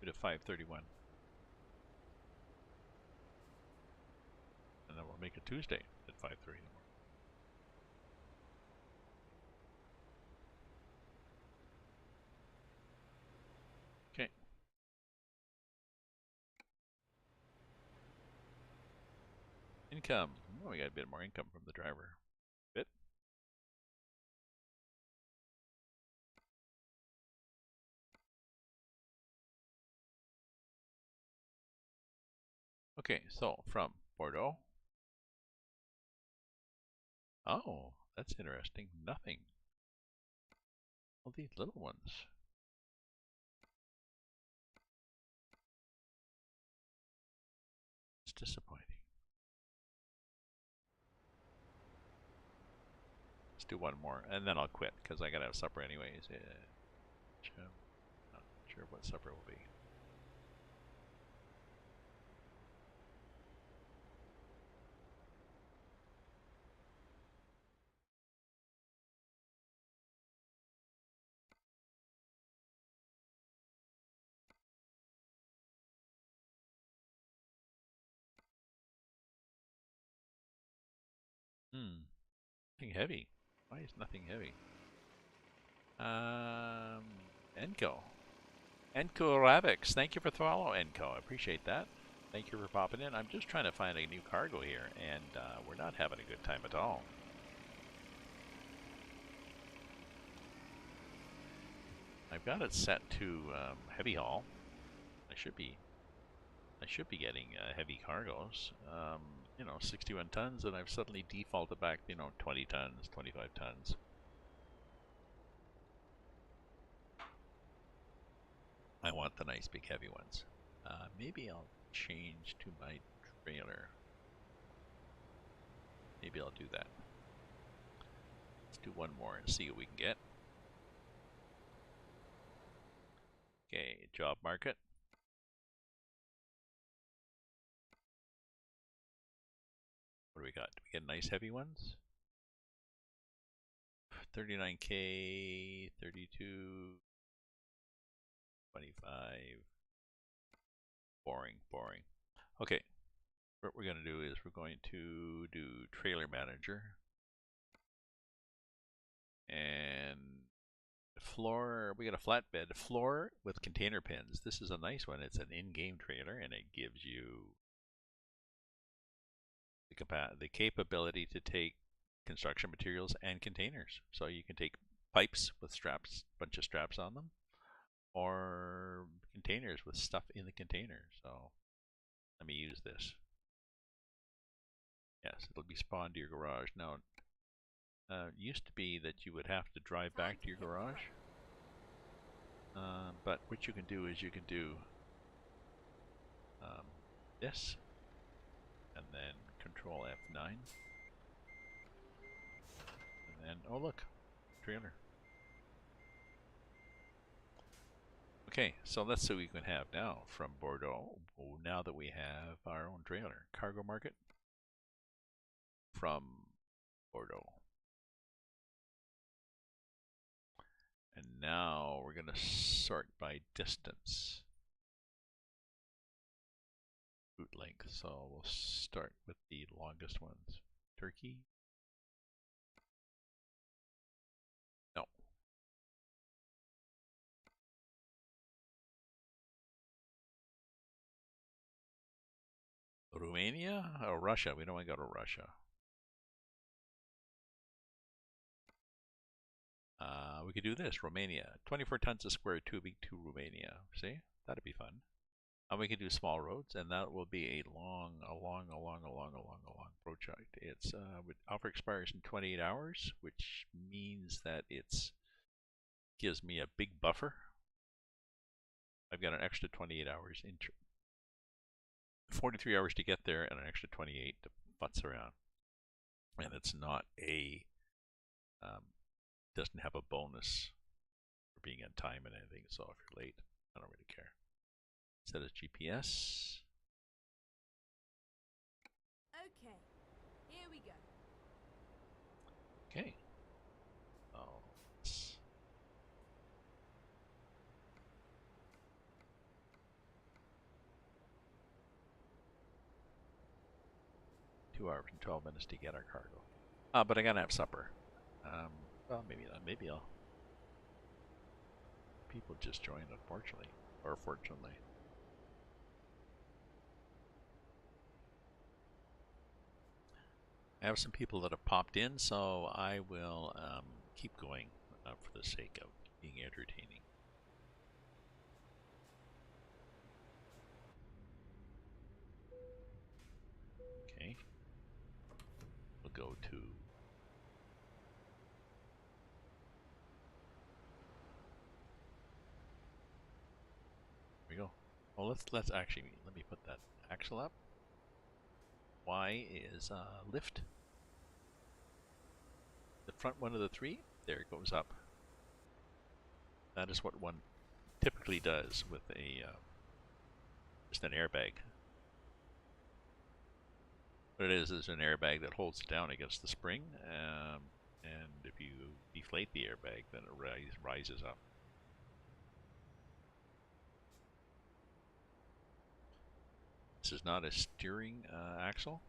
Do to 531. And then we'll make it Tuesday at 5:30 in the morning. Okay. Income. Oh, we got a bit more income from the driver. Bit. Okay, so from Bordeaux. Oh, that's interesting. Nothing. All these little ones. It's disappointing. Let's do one more, and then I'll quit because I gotta have supper anyways. Not sure what supper will be. Nothing heavy. Why is nothing heavy? Enco. Enco Ravix. Thank you for the follow, Enco. I appreciate that. Thank you for popping in. I'm just trying to find a new cargo here, and we're not having a good time at all. I've got it set to heavy haul. I should be getting heavy cargoes. You know, 61 tons, and I've suddenly defaulted back, you know, 20 tons, 25 tons. I want the nice big heavy ones. Maybe I'll change to my trailer. Maybe I'll do that. Let's do one more and see what we can get. Okay, job market. What do we got? Do we get nice heavy ones? 39K, 32, 25. Boring, boring. Okay, what we're going to do is we're going to do trailer manager. And floor, we got a flatbed floor with container pins. This is a nice one. It's an in-game trailer, and it gives you the capability to take construction materials and containers. So you can take pipes with straps, bunch of straps on them, or containers with stuff in the container. So let me use this. Yes, it'll be spawned to your garage. Now, it used to be that you would have to drive back to your garage. But what you can do is you can do this, and then Control F9, and then, oh look, trailer. Okay, so let's see what we can have now from Bordeaux, now that we have our own trailer. Cargo market from Bordeaux. And now we're going to sort by distance. Route length, so we'll start with the longest ones. Turkey. No. Romania or Russia? We don't want to go to Russia. We could do this, Romania. 24 tons of square tubing to Romania. See? That'd be fun. And we can do small roads, and that will be a long project. It's offer expires in 28 hours, which means that it's gives me a big buffer. I've got an extra 28 hours, 43 hours to get there, and an extra 28 to futz around. And it's not a doesn't have a bonus for being on time and anything. So if you're late, I don't really care. Set as GPS. Okay, here we go. Okay. Oh, let's 2 hours and 12 minutes to get our cargo. But I gotta have supper. Well, maybe not. Maybe I'll. People just joined, unfortunately, or fortunately. I have some people that have popped in, so I will keep going for the sake of being entertaining. Okay. We'll go to we go. Well, let's actually let me put that axle up. Y is lift. The front one of the three. There it goes up. That is what one typically does with a just an airbag. What it is an airbag that holds it down against the spring, and if you deflate the airbag, then it rises up. This is not a steering axle,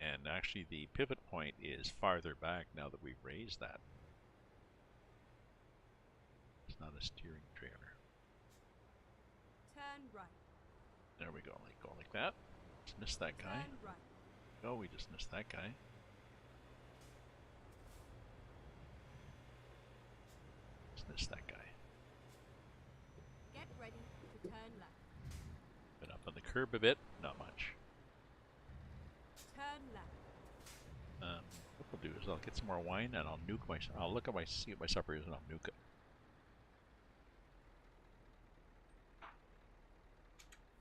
and actually the pivot point is farther back now that we've raised that. It's not a steering trailer. Turn right. There we go, like that. Just missed that guy. Turn right. Oh, we just missed that guy. Just missed that guy. Get ready to turn left. Been up on the curb a bit, not much. Turn left. What we'll do is I'll get some more wine and I'll nuke I'll look at see what my supper is and I'll nuke it.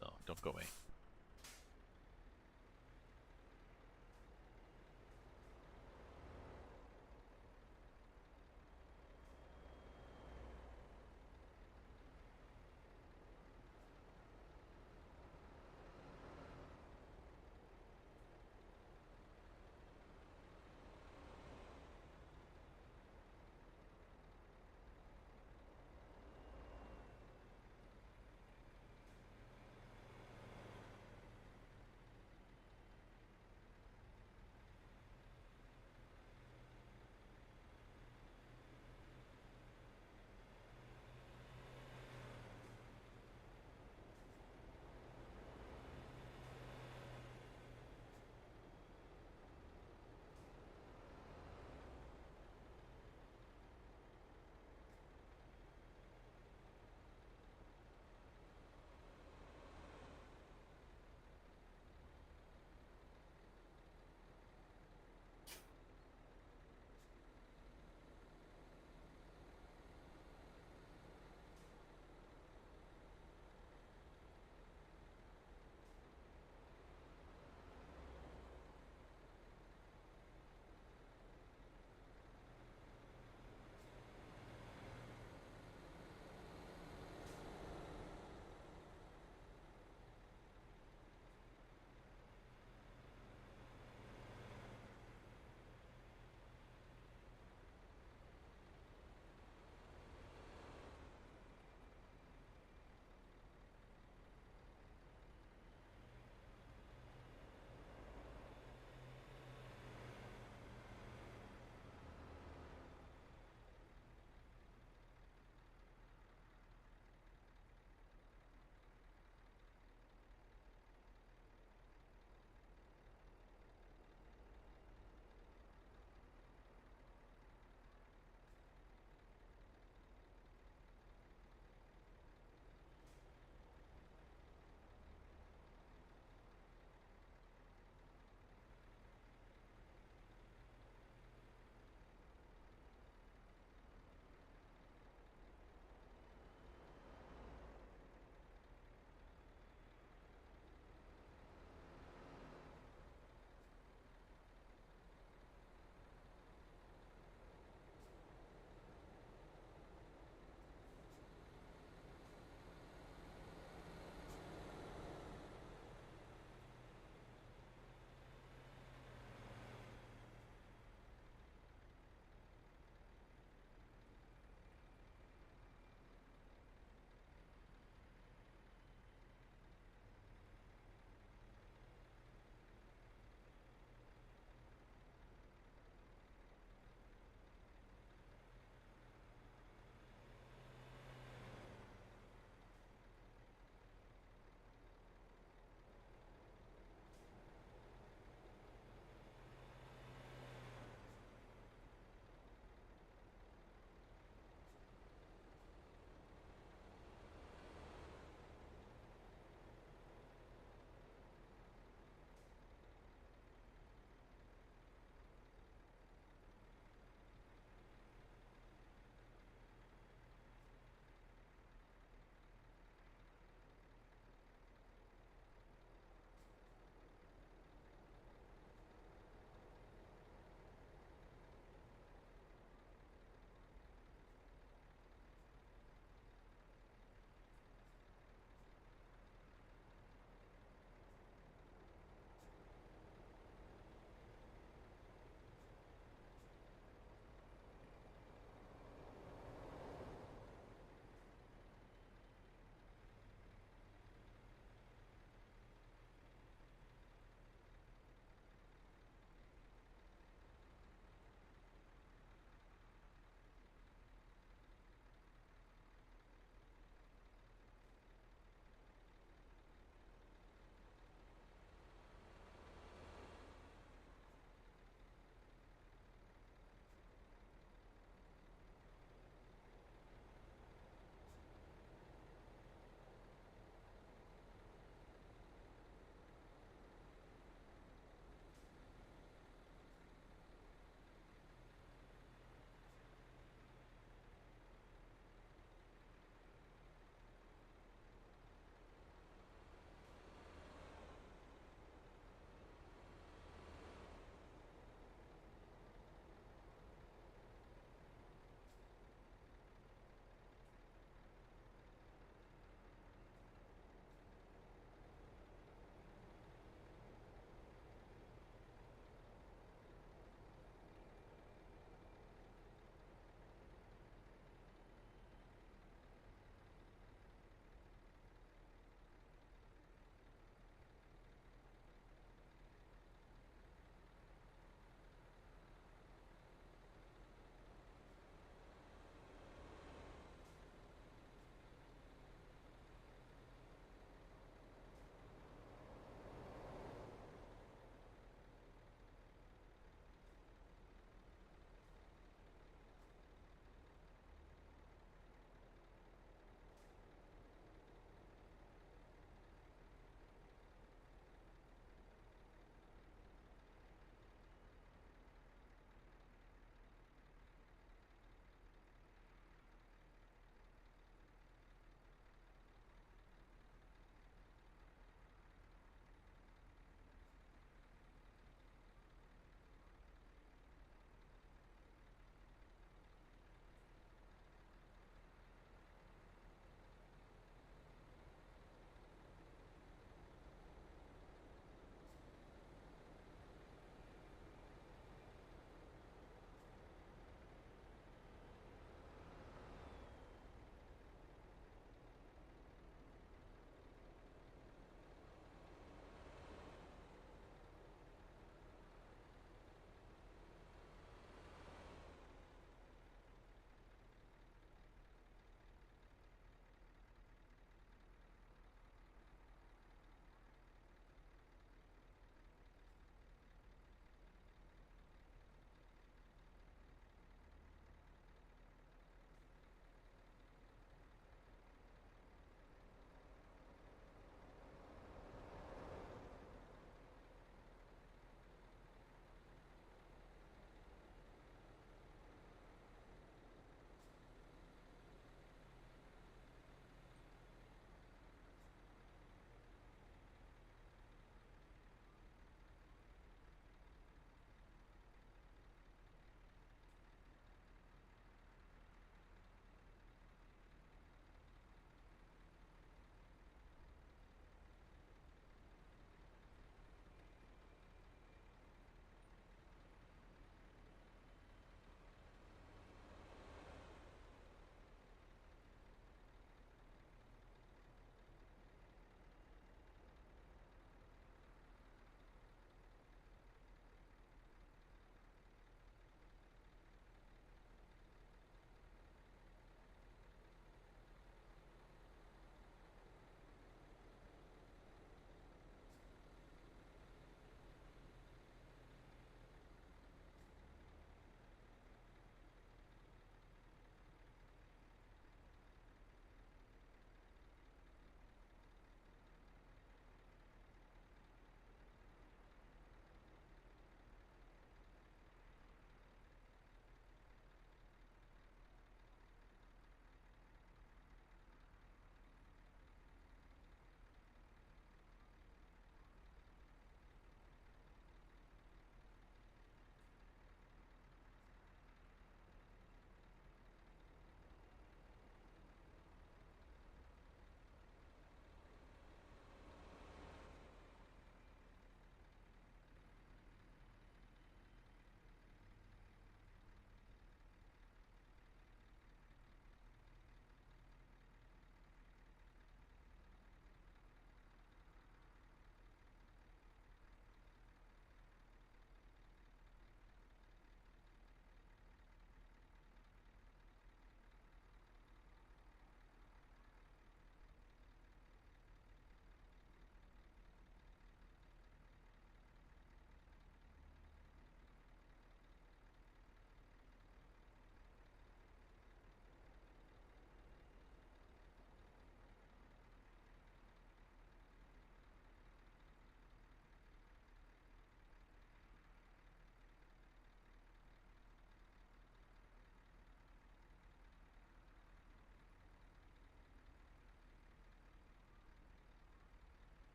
So don't go away.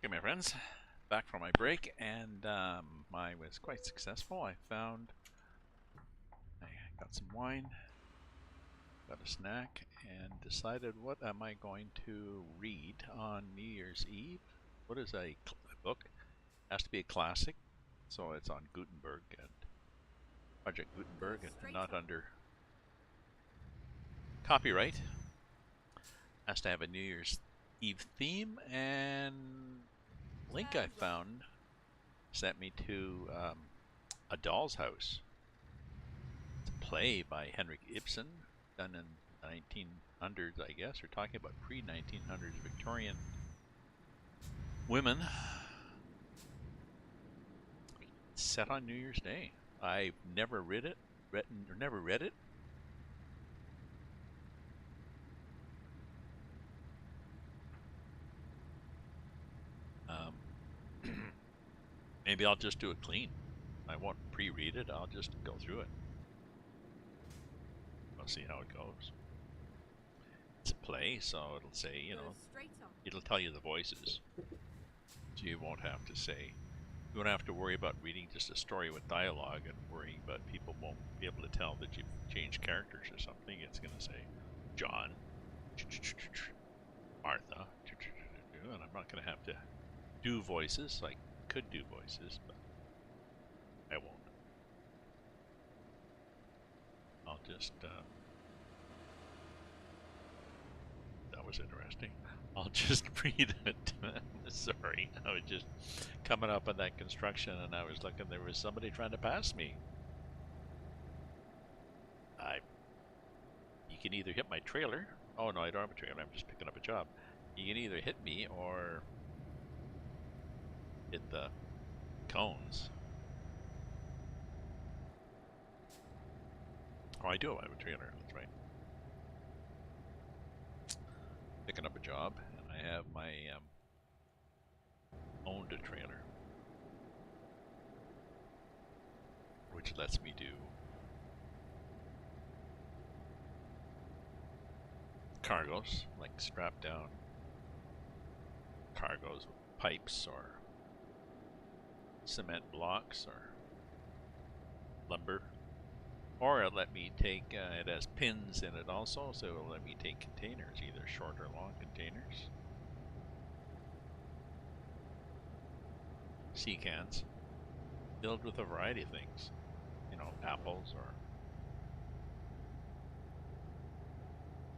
Okay, my friends, back from my break, and I was quite successful. I got some wine, got a snack, and decided what am I going to read on New Year's Eve. What is a book? Has to be a classic, so it's on Gutenberg and Project Gutenberg, and not under copyright. Has to have a New Year's Eve theme, and link I found sent me to A Doll's House. It's a play by Henrik Ibsen, done in the 1900s, I guess. We're talking about pre-1900s Victorian women, set on New Year's Day. I've never read it. Maybe I'll just do it clean. I won't pre-read it. I'll just go through it. I'll see how it goes. It's a play, so it'll say, it'll tell you the voices. So you won't have to say, you won't have to worry about reading just a story with dialogue and worrying about people won't be able to tell that you've changed characters or something. It's going to say, John, Martha, and I'm not going to have to do voices. I could do voices, but I won't. I'll just, that was interesting. I'll just read it. Sorry, I was just coming up on that construction and I was looking, there was somebody trying to pass me. You can either hit my trailer. Oh no, I don't have a trailer, I'm just picking up a job. You can either hit me or hit the cones. Oh, I do have a trailer, that's right. Picking up a job, and I have my owned a trailer, which lets me do cargoes, like strap down cargoes with pipes or cement blocks or lumber. Or it let me take, it has pins in it also, so it'll let me take containers, either short or long containers. Sea cans, filled with a variety of things. Apples or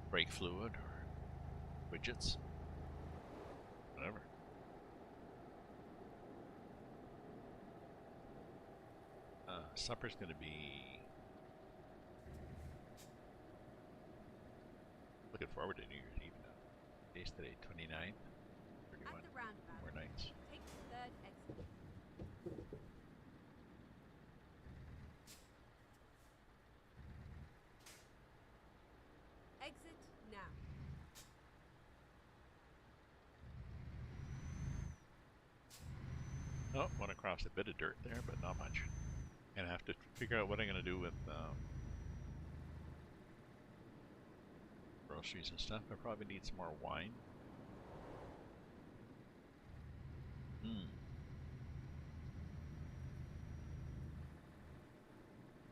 brake fluid or widgets, whatever. Supper's going to be... Looking forward to New Year's Eve now. Today's today, 29th, 31, At the roundabout, more nights. take the third exit. Exit now. Oh, went across a bit of dirt there, but not much. Gonna have to figure out what I'm gonna do with groceries and stuff. I probably need some more wine.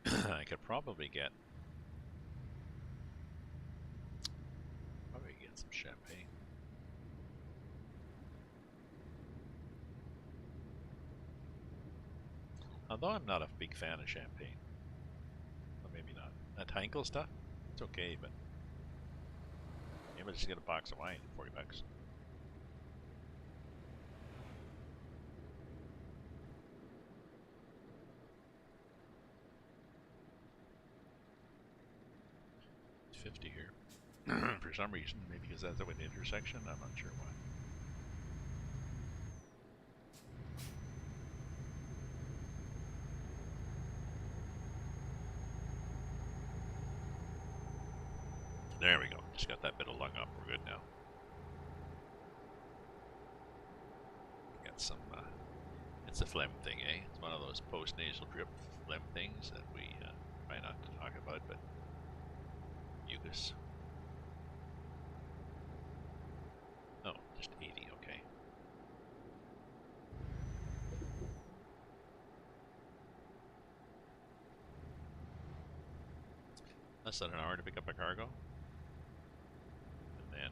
I could probably get some champagne. Although I'm not a big fan of champagne. Well, maybe not. That Heinkel stuff, it's okay, but maybe I'll just get a box of wine for $40. It's 50 here. For some reason, maybe because that's at an intersection, I'm not sure why. There we go. Just got that bit of lung up. We're good now. Got some, it's a phlegm thing, eh? It's one of those post-nasal drip phlegm things that we try not to talk about, but mucus. Oh, just 80, okay. less than an hour to pick up a cargo. And then,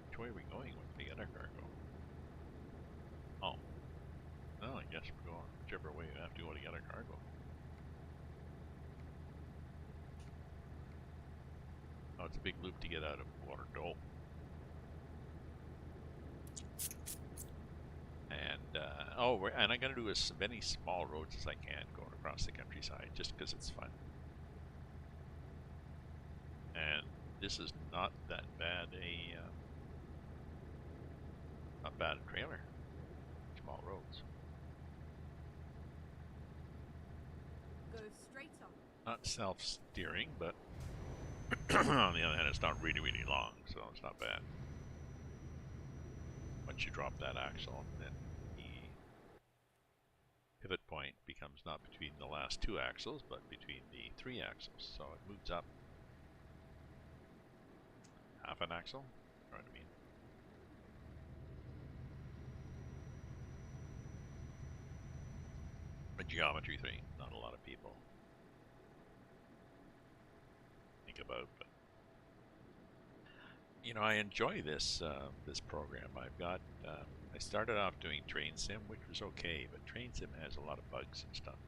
which way are we going when we get our cargo? Oh, well, I guess we're going whichever way we have to go to get our cargo. Oh, it's a big loop to get out of Bordeaux. And and I'm gonna do as many small roads as I can going across the countryside, just because it's fun. And this is not that bad not bad a trailer. Small roads. Go straight on. Not self-steering, but on the other hand, it's not really, really long, so it's not bad. Once you drop that axle, then the pivot point becomes not between the last two axles, but between the three axles. So it moves up half an axle. You know what I mean? A geometry thing, not a lot of people think about, but you know, I enjoy this this program. I've got I started off doing Train Sim, which was okay, but Train Sim has a lot of bugs and stuff.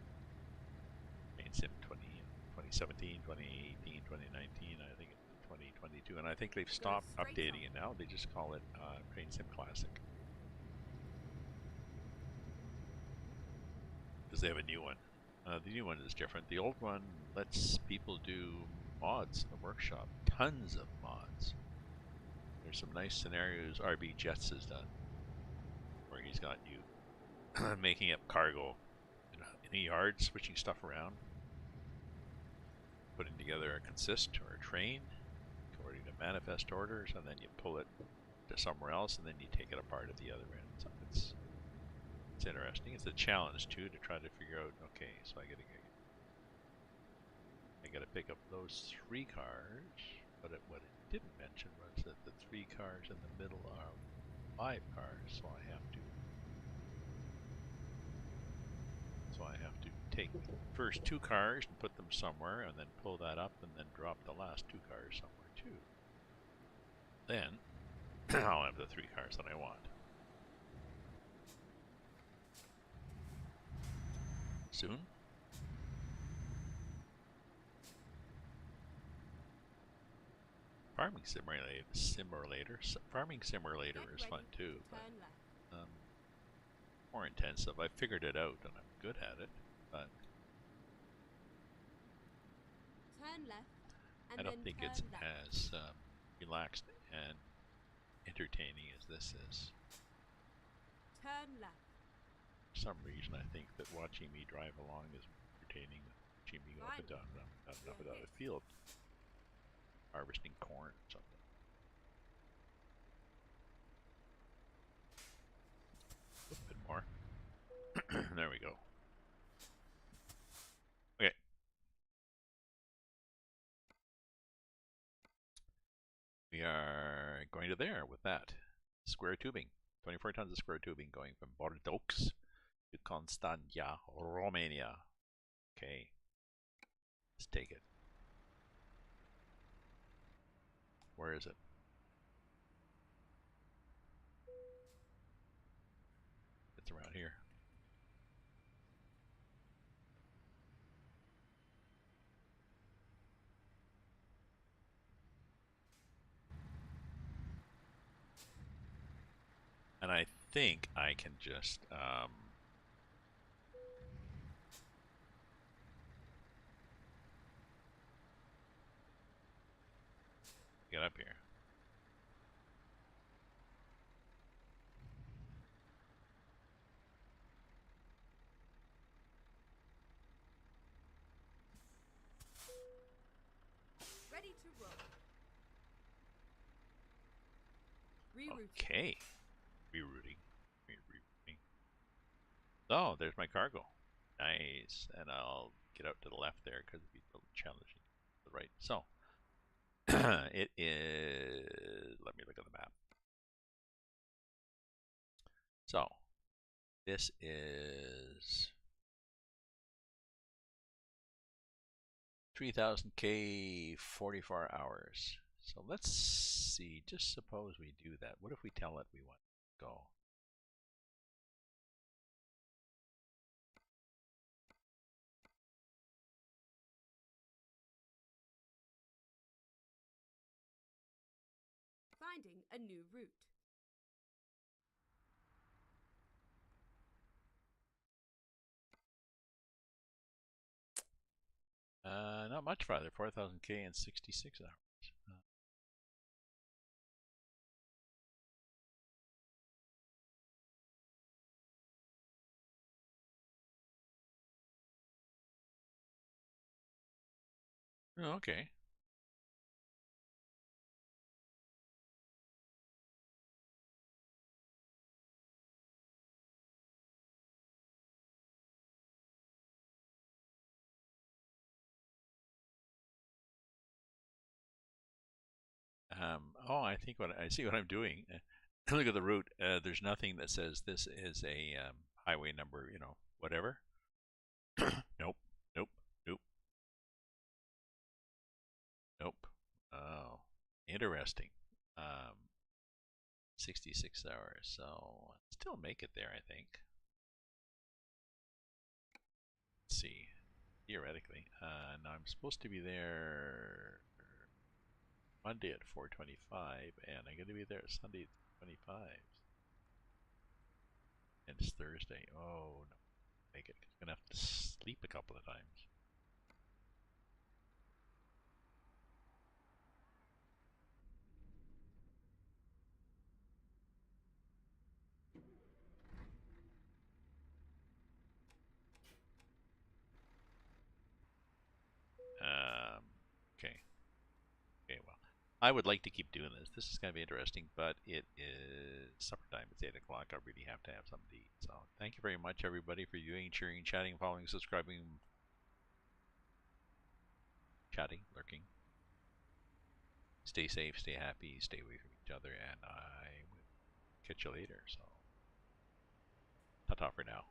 Train Sim 2017, 2018, 2019, I think it's 2022, and I think they've stopped updating it now. They just call it Train Sim Classic because they have a new one. The new one is different. The old one lets people do mods in the workshop, tons of mods. There's some nice scenarios RB Jets has done, where he's got you making up cargo in a yard, switching stuff around, putting together a consist or a train according to manifest orders, and then you pull it to somewhere else, and then you take it apart at the other end. So it's interesting. It's a challenge too to try to figure out. Okay, so I gotta pick up those three cars, but what it didn't mention was that the three cars in the middle are five cars, so I have to take the first two cars and put them somewhere, and then pull that up, and then drop the last two cars somewhere too. Then I'll have the three cars that I want. Soon. Farming simulator is fun too, but more intensive. I figured it out and I'm good at it, but turn left, and I don't then think turn it's left. as relaxed and entertaining as this is. Turn left. For some reason, I think that watching me drive along is entertaining than watching me go up and down a field, harvesting corn or something. A bit more. There we go. Okay. We are going to there with that. Square tubing. 24 tons of square tubing going from Bordeaux to Constanța, Romania. Okay. Let's take it. Where is it? It's around here. And I think I can just get up here. Ready to roll. Rerouting. Okay. Rerouting. Rerouting. Oh, there's my cargo. Nice. And I'll get out to the left there because it'd be a little challenging. To the right. So, it is. Let me look at the map. So, this is 3000K, 44 hours. So let's see. Just suppose we do that. What if we tell it we want to go? Finding a new route. Not much farther. 4000K in 66 hours. Okay. Oh, I think what I see what I'm doing. Look at the route. There's nothing that says this is a highway number, whatever. Nope, nope, nope, nope. Oh, interesting. Um, 66 hours, so still make it there, I think. Let's see, theoretically. Now I'm supposed to be there Monday at 4:25, and I'm going to be there Sunday at 25. And it's Thursday. Oh, no, make it. I'm going to have to sleep a couple of times. Um, okay. Okay, well, I would like to keep doing this. This is going to be interesting, but it is supper time. It's 8 o'clock. I really have to have something to eat. So thank you very much, everybody, for viewing, cheering, chatting, following, subscribing, chatting, lurking. Stay safe, stay happy, stay away from each other, and I will catch you later. So, ta-ta for now.